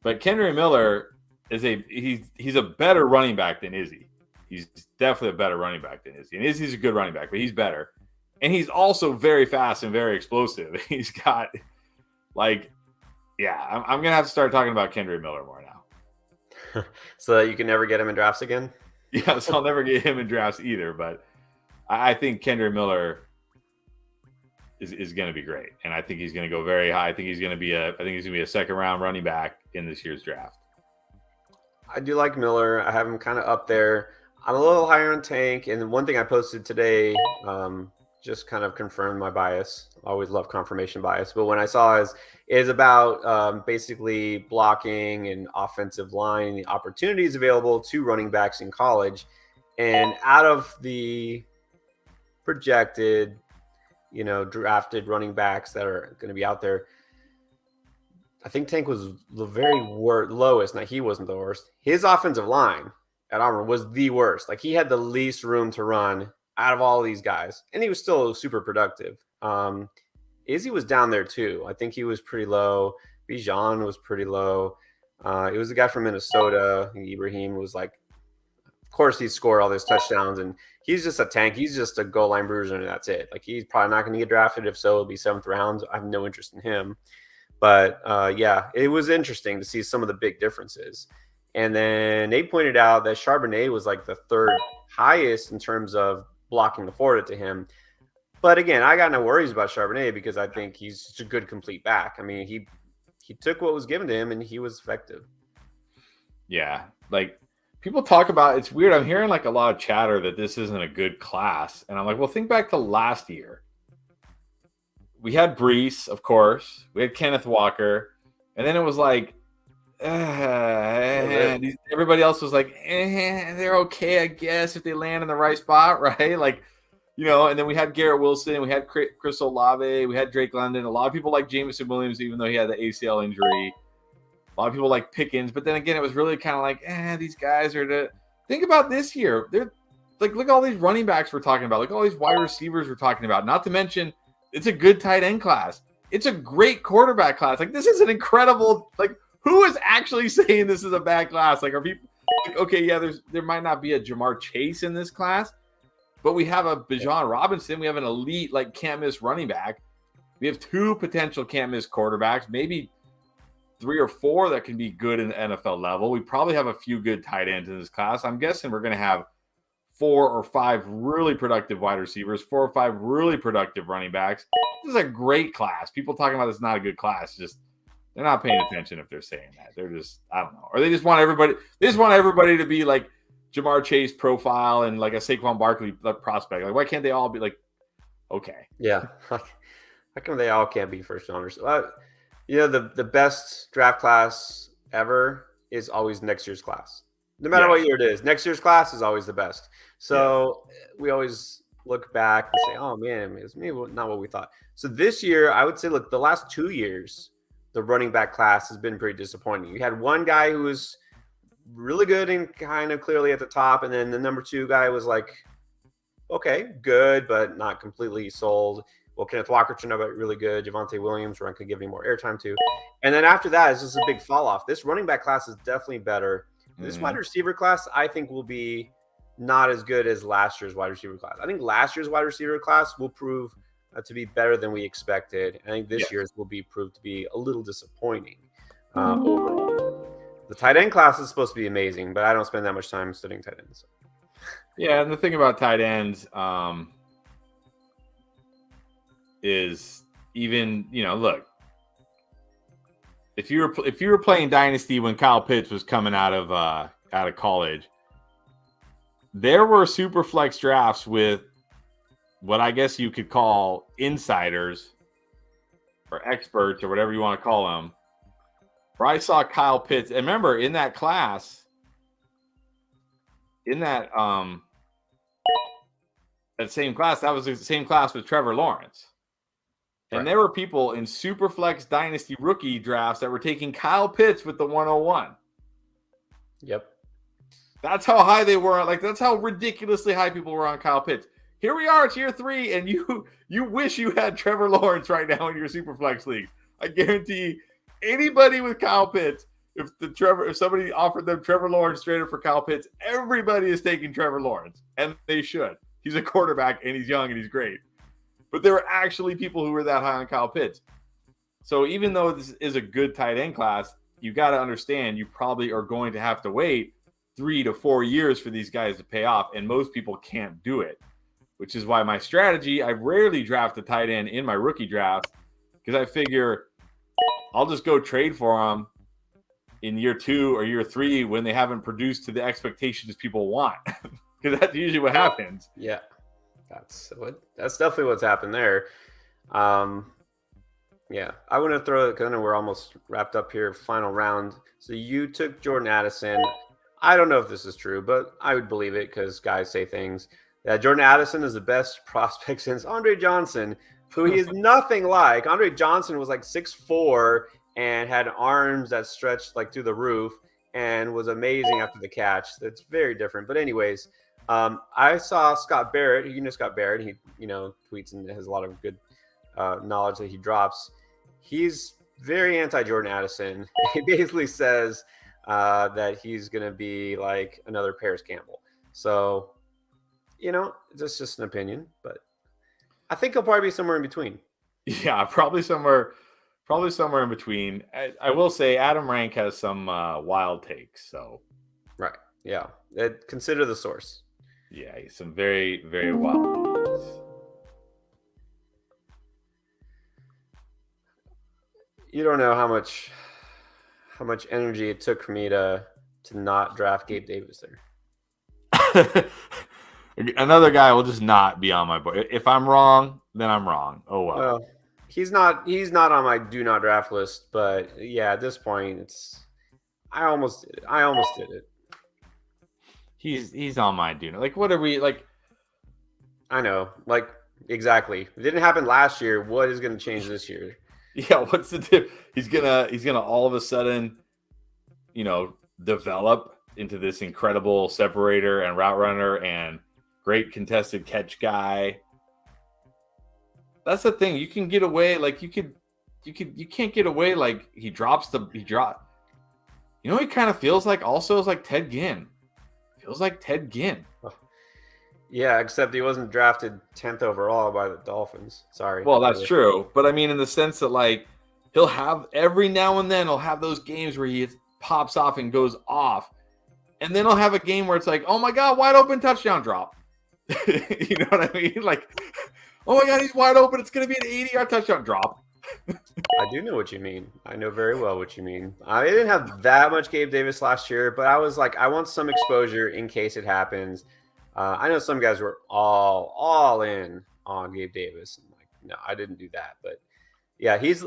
But Kendra Miller is he's a better running back than Izzy. He's definitely a better running back than Izzy. And Izzy's a good running back, but he's better. And he's also very fast and very explosive. He's got I'm gonna have to start talking about Kendra Miller more now. So that you can never get him in drafts again? Yeah, so I'll never get him in drafts either. But I think Kendra Miller is going to be great, and I think he's going to go very high. I think he's going to be a second round running back in this year's draft. I do like Miller. I have him kind of up there. I'm a little higher on Tank, and one thing I posted today just kind of confirmed my bias. I always love confirmation bias, but when I saw is about basically blocking and offensive line, the opportunities available to running backs in college, and out of the projected, drafted running backs that are going to be out there, I think Tank was the very lowest. Now, he wasn't the worst. His offensive line at Auburn was the worst. Like, he had the least room to run out of all of these guys, and he was still super productive. Izzy was down there too. I think he was pretty low. Bijan was pretty low. It was the guy from Minnesota. Ibrahim was like, of course, he scored all those touchdowns, and he's just a tank. He's just a goal line bruiser, and that's it. Like, he's probably not going to get drafted. If so, it'll be 7th round. I have no interest in him. But it was interesting to see some of the big differences. And then they pointed out that Charbonnet was like the 3rd highest in terms of blocking afforded to him. But again, I got no worries about Charbonnet because I think he's a good complete back. I mean, he took what was given to him and he was effective. Yeah, like people talk about, it's weird. I'm hearing like a lot of chatter that this isn't a good class, and I'm like, well, think back to last year. We had Brees, of course. We had Kenneth Walker, and then it was like everybody else was like, they're okay, I guess, if they land in the right spot, right? Like, and then we had Garrett Wilson, we had Chris Olave, we had Drake London. A lot of people like Jameson Williams, even though he had the ACL injury. A lot of people like Pickens, but then again, it was really kind of like, these guys are the. Think about this year. They're like, look at all these running backs we're talking about. Look at all these wide receivers we're talking about. Not to mention, it's a good tight end class. It's a great quarterback class. Like, this is an incredible. Like, who is actually saying this is a bad class? Like, are people like, okay, yeah, there might not be a Jamar Chase in this class, but we have a Bijan Robinson. We have an elite, like, can't miss running back. We have 2 potential can't miss quarterbacks, maybe 3 or 4 that can be good in the NFL level. We probably have a few good tight ends in this class. I'm guessing we're going to have 4 or 5 really productive wide receivers, 4 or 5 really productive running backs. This is a great class. People talking about this is not a good class. Just they're not paying attention if they're saying that. They're just, I don't know. Or they just want everybody to be like Jamar Chase profile and like a Saquon Barkley prospect. Like, why can't they all be like, okay? Yeah. How come they all can't be first rounders? The best draft class ever is always next year's class. No matter what year it is, next year's class is always the best. So we always look back and say, oh, man, it's maybe not what we thought. So this year, I would say, look, the last 2 years, the running back class has been pretty disappointing. You had one guy who was really good and kind of clearly at the top, and then the number 2 guy was like, okay, good, but not completely sold. well, Kenneth Walker turned out really good. Javonte Williams, we're not going to give any more airtime to. And then after that, it's just a big fall off. This running back class is definitely better. This wide receiver class, I think, will be not as good as last year's wide receiver class. I think last year's wide receiver class will prove to be better than we expected. I think this year's will be proved to be a little disappointing overall. The tight end class is supposed to be amazing, but I don't spend that much time studying tight ends. Yeah, and the thing about tight ends is even, look, if you were playing Dynasty when Kyle Pitts was coming out of college, there were super flex drafts with what I guess you could call insiders or experts or whatever you want to call them, where I saw Kyle Pitts. And remember, in that class, that same class, that was the same class with Trevor Lawrence. And there were people in Superflex Dynasty rookie drafts that were taking Kyle Pitts with the 101. Yep. That's how high they were. Like, that's how ridiculously high people were on Kyle Pitts. Here we are, tier 3, and you wish you had Trevor Lawrence right now in your Superflex league. I guarantee anybody with Kyle Pitts, if somebody offered them Trevor Lawrence straight up for Kyle Pitts, everybody is taking Trevor Lawrence, and they should. He's a quarterback, and he's young, and he's great. But there were actually people who were that high on Kyle Pitts. So even though this is a good tight end class, you got to understand you probably are going to have to wait 3 to 4 years for these guys to pay off, and most people can't do it, which is why my strategy, I rarely draft a tight end in my rookie draft because I figure I'll just go trade for them in year 2 or year 3 when they haven't produced to the expectations people want, because that's usually what happens. Yeah. That's definitely what's happened there. Yeah, I want to throw it because we're almost wrapped up here. Final round. So you took Jordan Addison. I don't know if this is true, but I would believe it because guys say things. That Jordan Addison is the best prospect since Andre Johnson, who he is nothing like. Andre Johnson was like 6'4" and had arms that stretched like through the roof and was amazing after the catch. That's very different. But anyways. I saw Scott Barrett. You know Scott Barrett. He tweets and has a lot of good knowledge that he drops. He's very anti-Jordan Addison. He basically says that he's going to be like another Paris Campbell. So, that's just an opinion, but I think he'll probably be somewhere in between. Yeah, probably somewhere in between. I will say Adam Rank has some wild takes. So, right, yeah. Consider the source. Yeah, some very, very wild. You don't know how much energy it took for me to not draft Gabe Davis there. Another guy will just not be on my board. If I'm wrong, then I'm wrong. Oh well. He's not on my do not draft list, but yeah, at this point I almost did it. He's on my do not. Like, what are we like? I know, like exactly. It didn't happen last year. What is going to change this year? Yeah, what's the tip? He's gonna all of a sudden, develop into this incredible separator and route runner and great contested catch guy. That's the thing. You can get away like you can't get away like he dropped. He kind of feels like also is like Ted Ginn. Feels like Ted Ginn. Yeah, except he wasn't drafted 10th overall by the Dolphins. Sorry. Well, that's true. But I mean, in the sense that like he'll have every now and then he'll have those games where he pops off and goes off. And then he'll have a game where it's like, oh my God, wide open touchdown drop. You know what I mean? Like, oh my God, he's wide open. It's going to be an 80-yard touchdown drop. I do know what you mean. I know very well what you mean. I didn't have that much Gabe Davis last year, but I was like, I want some exposure in case it happens. I know some guys were all in on Gabe Davis. And like, no, I didn't do that. But yeah, he's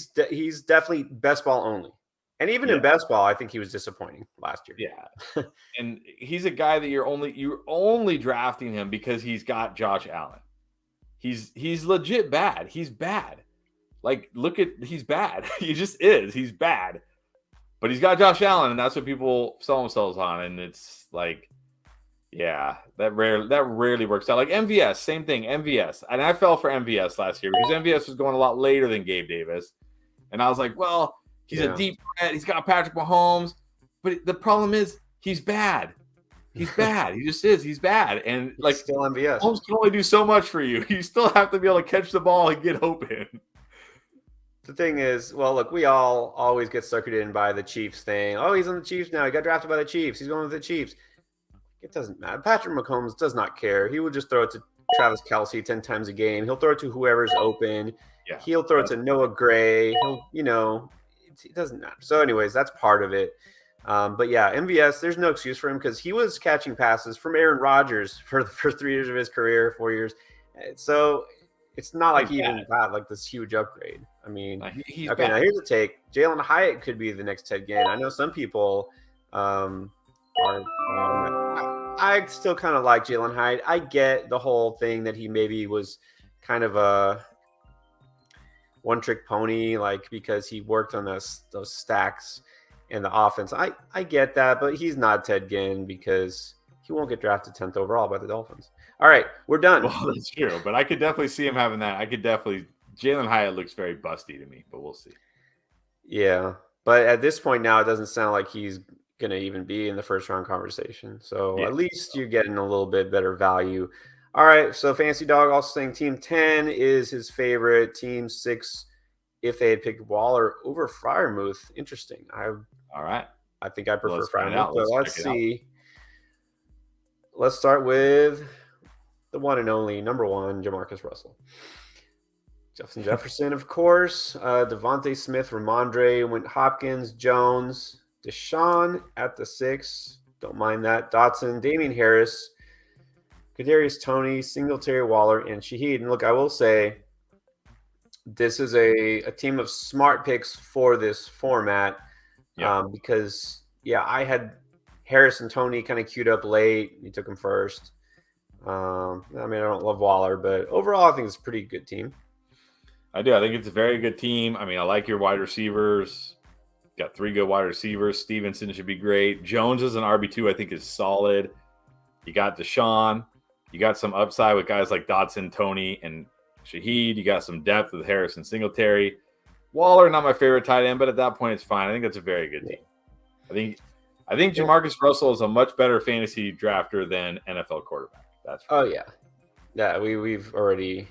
definitely best ball only. And even in best ball, I think he was disappointing last year. Yeah, and he's a guy that you're only drafting him because he's got Josh Allen. He's legit bad. He's bad. Like, he's bad. He just is. He's bad. But he's got Josh Allen, and that's what people sell themselves on. And it's like, Yeah, that rarely works out. Like MVS, same thing. MVS, and I fell for MVS last year because MVS was going a lot later than Gabe Davis, and I was like, well, he's a deep threat. He's got Patrick Mahomes, but the problem is he's bad. He's bad. He just is. He's bad, and like still MVS. Mahomes can only do so much for you. You still have to be able to catch the ball and get open. The thing is, well, look, we all always get suckered in by the Chiefs thing. Oh, he's on the Chiefs now. He got drafted by the Chiefs. He's going with the Chiefs. It doesn't matter. Patrick Mahomes does not care. He will just throw it to Travis Kelsey 10 times a game. He'll throw it to whoever's open. Yeah. He'll throw it to Noah Gray. It doesn't matter. So anyways, that's part of it. But yeah, MVS, there's no excuse for him because he was catching passes from Aaron Rodgers for the first 3 years of his career, 4 years. So it's not like he even got like this huge upgrade. I mean, now here's a take. Jalen Hyatt could be the next Ted Ginn. I know some people I still kind of like Jalen Hyatt. I get the whole thing that he maybe was kind of a one-trick pony, like because he worked on those stacks in the offense. I get that, but he's not Ted Ginn because he won't get drafted 10th overall by the Dolphins. All right, we're done. Well, that's true, but I could definitely see him having that. Jalen Hyatt looks very busty to me, but we'll see. Yeah, but at this point now, it doesn't sound like he's going to even be in the first round conversation. So at least you're getting a little bit better value. All right, so Fancy Dog also saying Team 10 is his favorite. Team 6, if they had picked Waller over Freiermuth. Interesting. All right. I think I prefer Freiermuth, but let's see. Let's start with the one and only number 1, Jamarcus Russell. Justin Jefferson, of course. Devontae Smith, Ramondre, went Hopkins, Jones, Deshaun at the 6. Don't mind that. Dotson, Damian Harris, Kadarius Toney, Singletary, Waller, and Shaheed. And look, I will say this is a team of smart picks for this format because, I had Harris and Toney kind of queued up late. You took them first. I don't love Waller, but overall, I think it's a pretty good team. I do. I think it's a very good team. I mean, I like your wide receivers. Got 3 good wide receivers. Stevenson should be great. Jones as an RB2, I think, is solid. You got Deshaun. You got some upside with guys like Dotson, Toney, and Shaheed. You got some depth with Harris and Singletary. Waller, not my favorite tight end, but at that point, it's fine. I think that's a very good team. I think Jamarcus Russell is a much better fantasy drafter than NFL quarterback. That's right. Yeah. We've already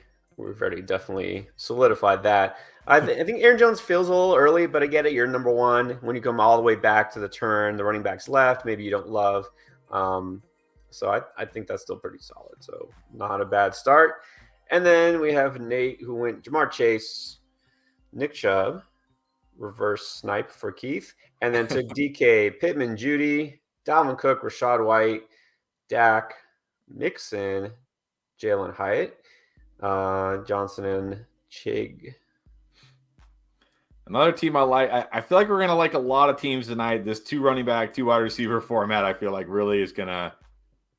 definitely solidified that. I think Aaron Jones feels a little early, but I get it. You're number 1. When you come all the way back to the turn, the running backs left, maybe you don't love. So I think that's still pretty solid. So not a bad start. And then we have Nate who went Jamar Chase, Nick Chubb, reverse snipe for Keith, and then took DK, Pittman, Judy, Dalvin Cook, Rashad White, Dak, Mixon, Jalen Hyatt, Johnson, and Chig. Another team I like. I feel like we're going to like a lot of teams tonight. This 2 running back, 2 wide receiver format, I feel like really is going to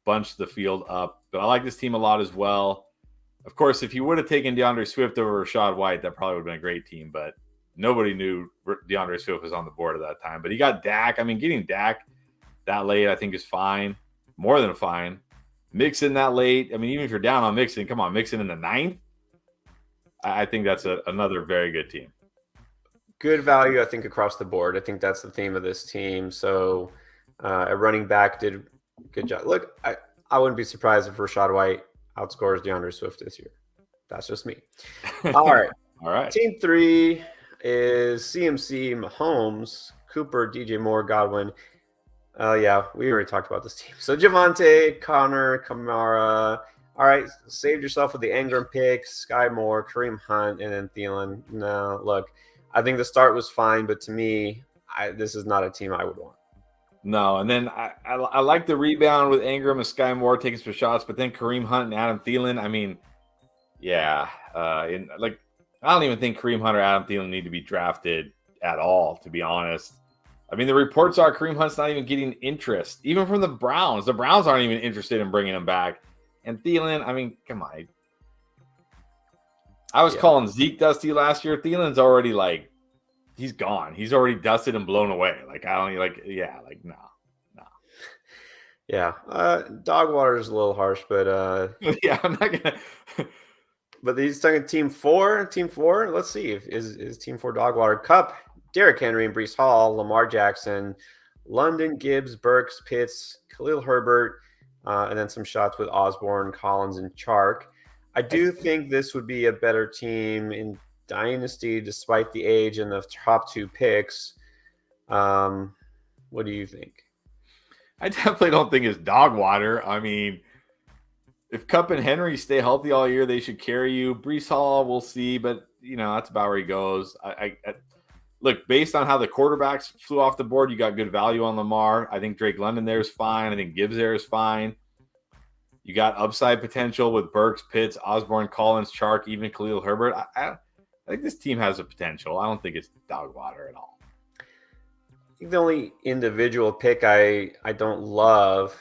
bunch the field up. But I like this team a lot as well. Of course, if you would have taken DeAndre Swift over Rashad White, that probably would have been a great team. But nobody knew DeAndre Swift was on the board at that time. But he got Dak. I mean, getting Dak that late, I think, is fine. More than fine. Mixon that late. I mean, even if you're down on Mixon, come on, Mixon in the 9th. I think that's another very good team. Good value, I think, across the board. I think that's the theme of this team. So a running back did a good job. Look, I wouldn't be surprised if Rashad White outscores DeAndre Swift this year. That's just me. All right. All right. Team 3 is CMC, Mahomes, Cooper, DJ Moore, Godwin. We already talked about this team. So Javonte, Connor, Kamara. All right, saved yourself with the Ingram pick, Sky Moore, Kareem Hunt, and then Thielen. No, look, I think the start was fine, but to me, this is not a team I would want. No, and then I like the rebound with Ingram and Sky Moore taking some shots, but then Kareem Hunt and Adam Thielen. I mean, I don't even think Kareem Hunt or Adam Thielen need to be drafted at all, to be honest. I mean, the reports are Kareem Hunt's not even getting interest, even from the Browns. The Browns aren't even interested in bringing him back. And Thielen, I mean, come on. I was calling Zeke dusty last year. Thielen's already he's gone. He's already dusted and blown away. No. Yeah, dog water is a little harsh, but Yeah, I'm not gonna. but he's talking team four. Team four. Let's see if is team four dog water. Cup, Derrick Henry and Brees Hall, Lamar Jackson, London, Gibbs, Burks, Pitts, Khalil Herbert, and then some shots with Osborne, Collins, and Chark. I do think this would be a better team in Dynasty, despite the age and the top two picks. What do you think? I definitely don't think it's dog water. I mean, if Cup and Henry stay healthy all year, they should carry you. Brees Hall, we'll see, but that's about where he goes. I look, based on how the quarterbacks flew off the board, you got good value on Lamar. I think Drake London there is fine. I think Gibbs there is fine. You got upside potential with Burks, Pitts, Osborne, Collins, Chark, even Khalil Herbert. I think this team has a potential. I don't think it's dog water at all. I think the only individual pick I don't love,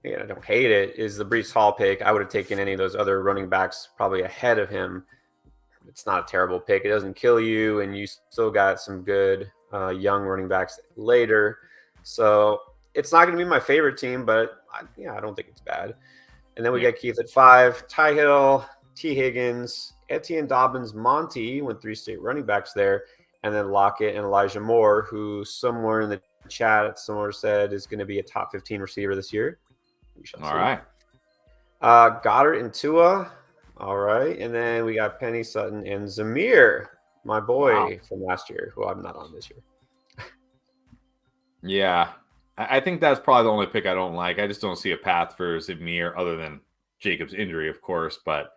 I don't hate it, is the Brees Hall pick. I would have taken any of those other running backs probably ahead of him. It's not a terrible pick. It doesn't kill you, and you still got some good young running backs later. So it's not going to be my favorite team, but I don't think it's bad. And then we got Keith at 5, Ty Hill, T. Higgins, Etienne Dobbins, Monty went 3 straight running backs there, and then Lockett and Elijah Moore, who somewhere in the chat somewhere said is going to be a top 15 receiver this year. We shall see. All right. Goddard and Tua. All right. And then we got Penny, Sutton, and Zamir, my boy from last year, who I'm not on this year. Yeah. I think that's probably the only pick I don't like. I just don't see a path for Zamir other than Jacobs' injury, of course. But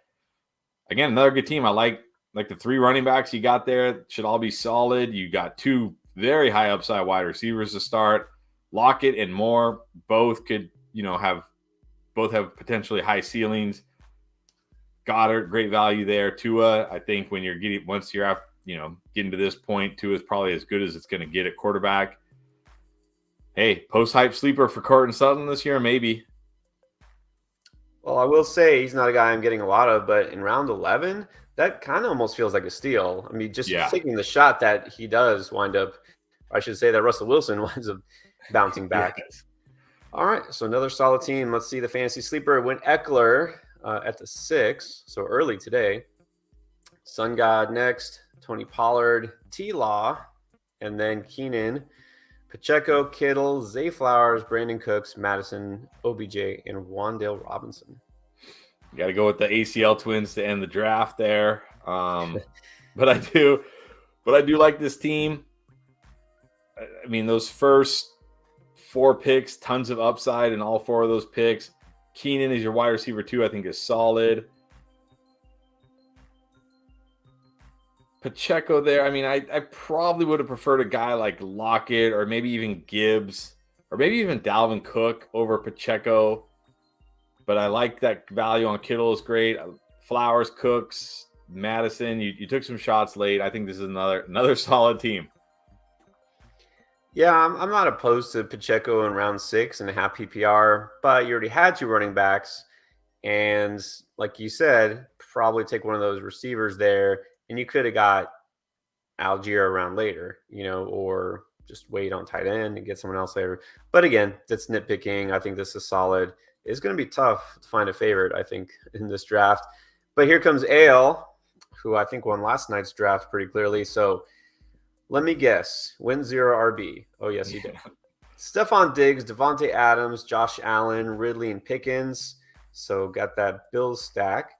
again, another good team. I like the 3 running backs you got there. Should all be solid. You got 2 very high upside wide receivers to start. Lockett and Moore both could, have potentially high ceilings. Goddard, great value there. Tua, I think when you're getting to this point, Tua is probably as good as it's going to get at quarterback. Hey, post-hype sleeper for Courtland Sutton this year, maybe. Well, I will say he's not a guy I'm getting a lot of, but in round 11, that kind of almost feels like a steal. I mean, just taking the shot that he does wind up, I should say that Russell Wilson winds up bouncing back. Yes. All right, so another solid team. Let's see the fantasy sleeper. Went Eckler at the 6, so early today. Sun God next, Tony Pollard, T-Law, and then Keenan, Pacheco, Kittle, Zay Flowers, Brandon Cooks, Madison, OBJ, and Wan'Dale Robinson. You got to go with the ACL twins to end the draft there. But I do like this team. I mean, those first 4 picks, tons of upside in all 4 of those picks. Keenan is your wide receiver 2, I think is solid. Pacheco there. I mean, I probably would have preferred a guy like Lockett or maybe even Gibbs or maybe even Dalvin Cook over Pacheco. But I like that value on Kittle is great. Flowers, Cooks, Madison. You took some shots late. I think this is another solid team. Yeah, I'm not opposed to Pacheco in round 6 and a half PPR, but you already had 2 running backs. And like you said, probably take one of those receivers there. And you could have got Algier around later, or just wait on tight end and get someone else later. But again, that's nitpicking. I think this is solid. It's going to be tough to find a favorite, I think, in this draft. But here comes Ale, who I think won last night's draft pretty clearly. So let me guess. Win 0 RB. Oh, yes, he did. Stephon Diggs, Devontae Adams, Josh Allen, Ridley, and Pickens. So got that Bills stack.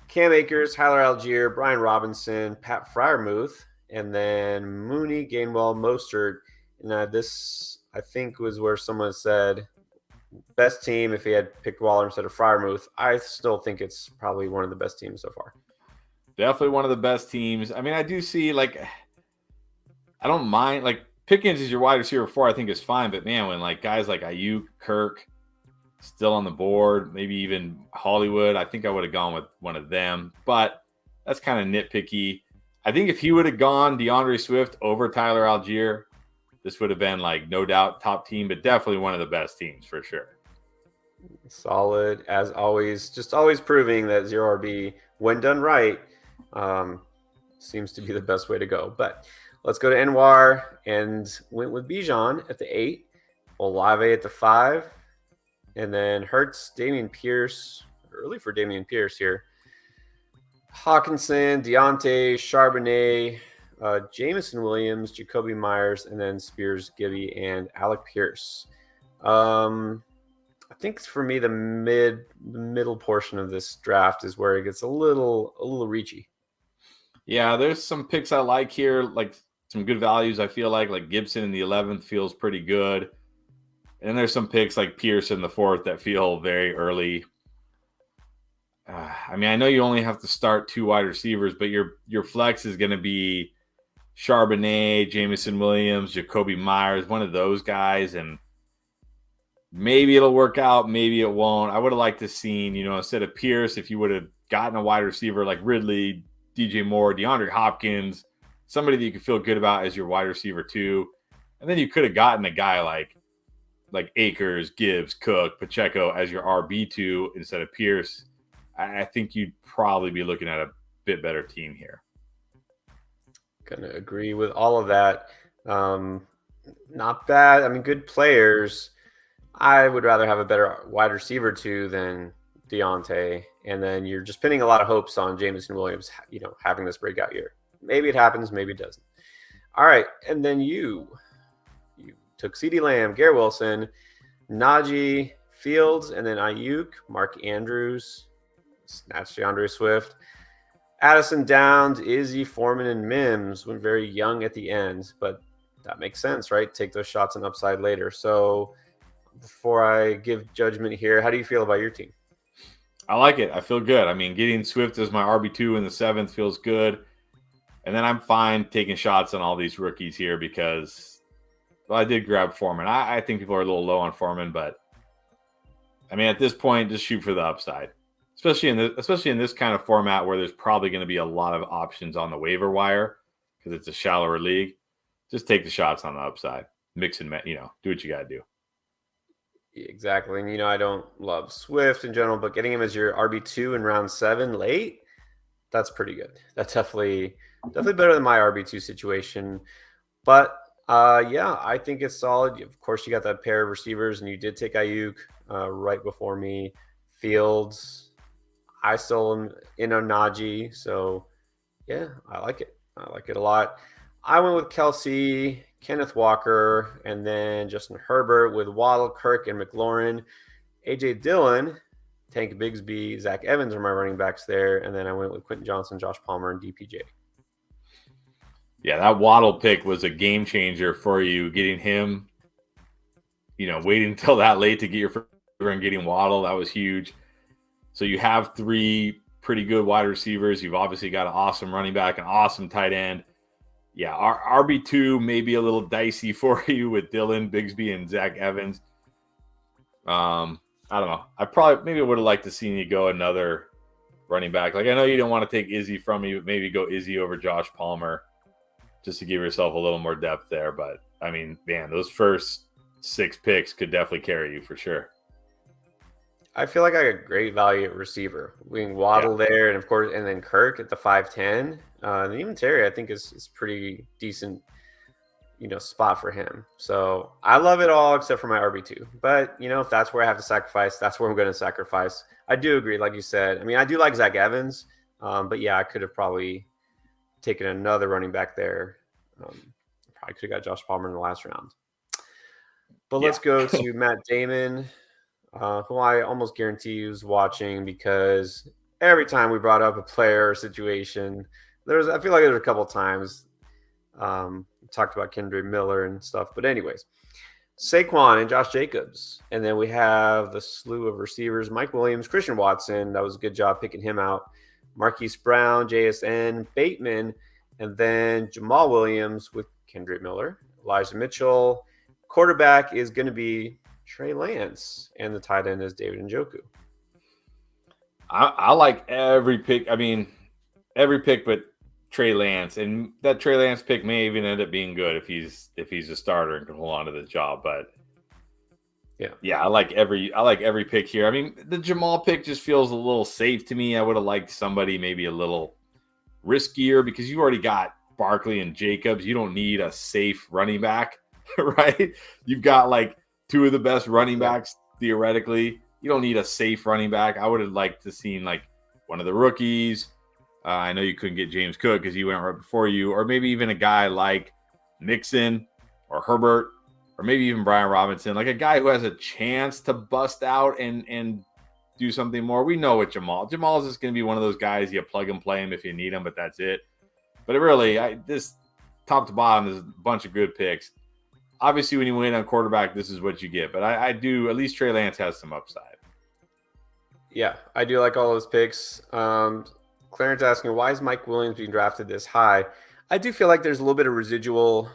Cam Akers, Tyler Algier, Brian Robinson, Pat Freiermuth, and then Mooney, Gainwell, Mostert. And this, I think, was where someone said best team if he had picked Waller instead of Freiermuth. I still think it's probably one of the best teams so far. Definitely one of the best teams. I mean, I do see, I don't mind. Pickens is your wide receiver 4, I think is fine. But, man, when, guys like Ayuk, Kirk, still on the board, maybe even Hollywood, I think I would have gone with one of them. But that's kind of nitpicky. I think if he would have gone DeAndre Swift over Tyler Algier, this would have been, no doubt, top team, but definitely one of the best teams for sure. Solid, as always. Just always proving that 0 RB, when done right, seems to be the best way to go. But let's go to Anwar and went with Bijan at the 8, Olave at the 5, And then Hurts, Dameon Pierce, early for Dameon Pierce here. Hawkinson, Deontay, Charbonnet, Jameson Williams, Jacoby Myers, and then Spears, Gibby, and Alec Pierce. I think for me, the middle portion of this draft is where it gets a little reachy. Yeah, there's some picks I like here, like some good values. I feel like Gibson in the 11th feels pretty good. And then there's some picks like Pierce in the 4th that feel very early. I mean, I know you only have to start 2 wide receivers, but your flex is going to be Charbonnet, Jameson Williams, Jacoby Myers, one of those guys. And maybe it'll work out, maybe it won't. I would have liked to seen, instead of Pierce, if you would have gotten a wide receiver like Ridley, DJ Moore, DeAndre Hopkins, somebody that you could feel good about as your wide receiver 2. And then you could have gotten a guy like Akers, Gibbs, Cook, Pacheco as your RB2 instead of Pierce. I think you'd probably be looking at a bit better team here. Gonna agree with all of that. Not bad. I mean, good players. I would rather have a better wide receiver 2 than Deontay. And then you're just pinning a lot of hopes on Jameson Williams, having this breakout year. Maybe it happens, maybe it doesn't. All right. And then you took CeeDee Lamb, Garrett Wilson, Najee, Fields, and then Ayuk, Mark Andrews, snatched DeAndre Swift, Addison Downs, Izzy, Foreman, and Mims went very young at the end, but that makes sense, right? Take those shots on upside later. So before I give judgment here, how do you feel about your team? I like it. I feel good. I mean, getting Swift as my RB2 in the 7th feels good. And then I'm fine taking shots on all these rookies here because I did grab Foreman. I think people are a little low on Foreman, but I mean, at this point, just shoot for the upside, especially in this kind of format where there's probably going to be a lot of options on the waiver wire because it's a shallower league. Just take the shots on the upside, mix and do what you got to do. Exactly. And, I don't love Swift in general, but getting him as your RB2 in round 7 late, that's pretty good. That's definitely better than my RB2 situation. But yeah, I think it's solid. Of course, you got that pair of receivers, and you did take Ayuk right before me. Fields, I still am in on Najee. So, yeah, I like it. I like it a lot. I went with Kelsey, Kenneth Walker, and then Justin Herbert with Waddle, Kirk, and McLaurin. A.J. Dillon, Tank Bigsby, Zach Evans are my running backs there. And then I went with Quentin Johnson, Josh Palmer, and DPJ. Yeah, that Waddle pick was a game changer for you. Getting him, waiting until that late to get your first and getting Waddle, that was huge. So you have 3 pretty good wide receivers. You've obviously got an awesome running back, an awesome tight end. Yeah, our RB2 may be a little dicey for you with Dillon, Bigsby, and Zach Evans. I don't know. I would have liked to see you go another running back. Like, I know you don't want to take Izzy from me, but maybe go Izzy over Josh Palmer just to give yourself a little more depth there. But, I mean, man, those first 6 picks could definitely carry you for sure. I feel like I got great value at receiver. We can Waddle there, and of course, and then Kirk at the 5'10". And even Terry, I think, is pretty decent, spot for him. So I love it all except for my RB2. But, if that's where I have to sacrifice, that's where I'm going to sacrifice. I do agree, like you said. I mean, I do like Zach Evans. But, yeah, I could have probably taken another running back there. Probably could have got Josh Palmer in the last round. But let's go to Matt Damon, who I almost guarantee is watching because every time we brought up a player or situation, I feel like there's a couple of times we talked about Kendrick Miller and stuff. But anyways, Saquon and Josh Jacobs. And then we have the slew of receivers, Mike Williams, Christian Watson. That was a good job picking him out. Marquise Brown, JSN, Bateman, and then Jamal Williams with Kendrick Miller, Elijah Mitchell. Quarterback is going to be Trey Lance, and the tight end is David Njoku. I like every pick. I mean, every pick but Trey Lance, and that Trey Lance pick may even end up being good if he's a starter and can hold on to the job. But yeah, I like every pick here. I mean, the Jamal pick just feels a little safe to me. I would have liked somebody maybe a little riskier because you already got Barkley and Jacobs. You don't need a safe running back, right? You've got like 2 of the best running backs theoretically. You don't need a safe running back. I would have liked to seen like one of the rookies. I know you couldn't get James Cook because he went right before you, or maybe even a guy like Mixon or Herbert, or maybe even Brian Robinson, like a guy who has a chance to bust out and do something more. We know what Jamal is just going to be one of those guys you plug and play him if you need him, but that's it. But it really, this top to bottom is a bunch of good picks. Obviously, when you win on quarterback, this is what you get. But I do, at least Trey Lance has some upside. Yeah, I do like all those picks. Clarence asking, why is Mike Williams being drafted this high? I do feel like there's a little bit of residual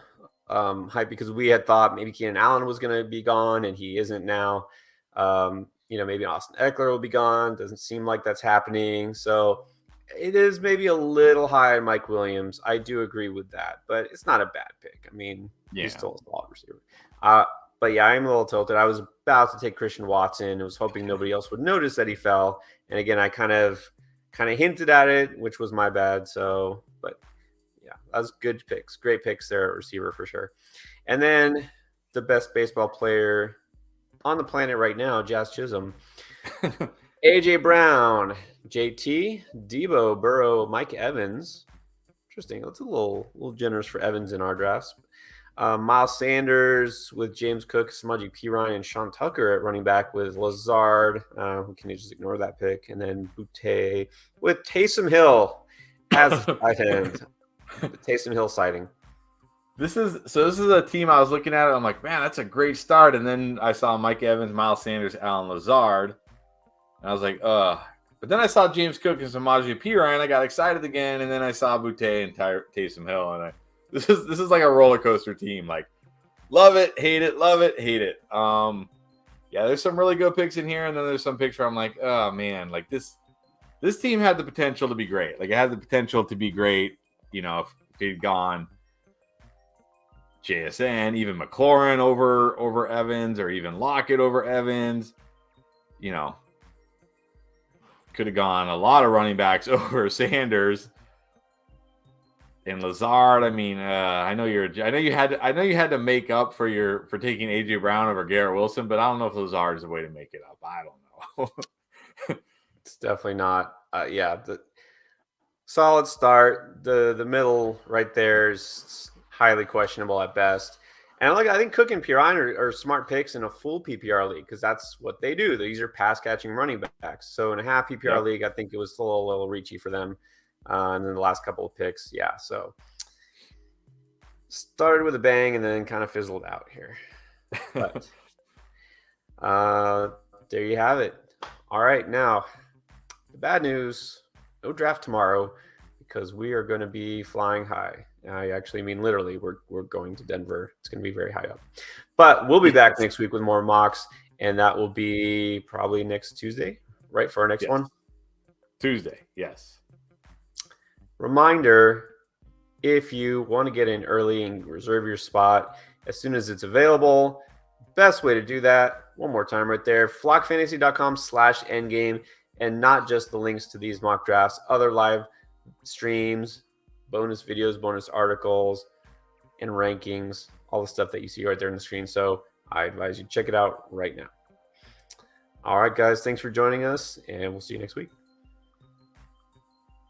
hype because we had thought maybe Keenan Allen was going to be gone, and he isn't now. Maybe Austin Eckler will be gone. Doesn't seem like that's happening. So it is maybe a little high on Mike Williams. I do agree with that, but it's not a bad pick. I mean, he's still a solid receiver. But yeah, I'm a little tilted. I was about to take Christian Watson. I was hoping nobody else would notice that he fell. And again, I kind of hinted at it, which was my bad. So, but yeah, that was good picks. Great picks there at receiver for sure. And then the best baseball player on the planet right now, Jazz Chisholm. AJ Brown, JT, Debo, Burrow, Mike Evans. Interesting. That's a little generous for Evans in our drafts. Miles Sanders with James Cook, Samaje Perine, and Sean Tucker at running back with Lazard. We can just ignore that pick. And then Butte with Taysom Hill as a tight end. The Taysom Hill sighting. This is a team I was looking at. I'm like, man, that's a great start. And then I saw Mike Evans, Miles Sanders, Alan Lazard. And I was like, But then I saw James Cook and Samaje Perine. I got excited again. And then I saw Butte and Taysom Hill. And this is like a roller coaster team. Like, love it, hate it, love it, hate it. Yeah, there's some really good picks in here. And then there's some picks where I'm like, oh, man, like this team had the potential to be great. Like, it had the potential to be great, if they'd gone JSN, even McLaurin over Evans, or even Lockett over Evans. Could have gone a lot of running backs over Sanders and Lazard. I mean, I know you had to make up for taking AJ Brown over Garrett Wilson, but I don't know if Lazard is a way to make it up. I don't know. It's definitely not. The solid start. The middle right there is highly questionable at best. And I think Cook and Perine are smart picks in a full PPR league because that's what they do. These are pass-catching running backs. So in a half PPR league, I think it was still a little reachy for them. And then the last couple of picks, yeah. So started with a bang and then kind of fizzled out here. But there you have it. All right, now the bad news: no draft tomorrow because we are going to be flying high. I actually mean literally. We're going to Denver. It's going to be very high up. But we'll be back next week with more mocks, and that will be probably next Tuesday, right, for our next one? Tuesday, yes. Reminder, if you want to get in early and reserve your spot as soon as it's available, best way to do that, one more time right there, flockfantasy.com/endgame, and not just the links to these mock drafts, other live streams, bonus videos, bonus articles, and rankings, all the stuff that you see right there on the screen. So I advise you check it out right now. All right, guys, thanks for joining us, and we'll see you next week.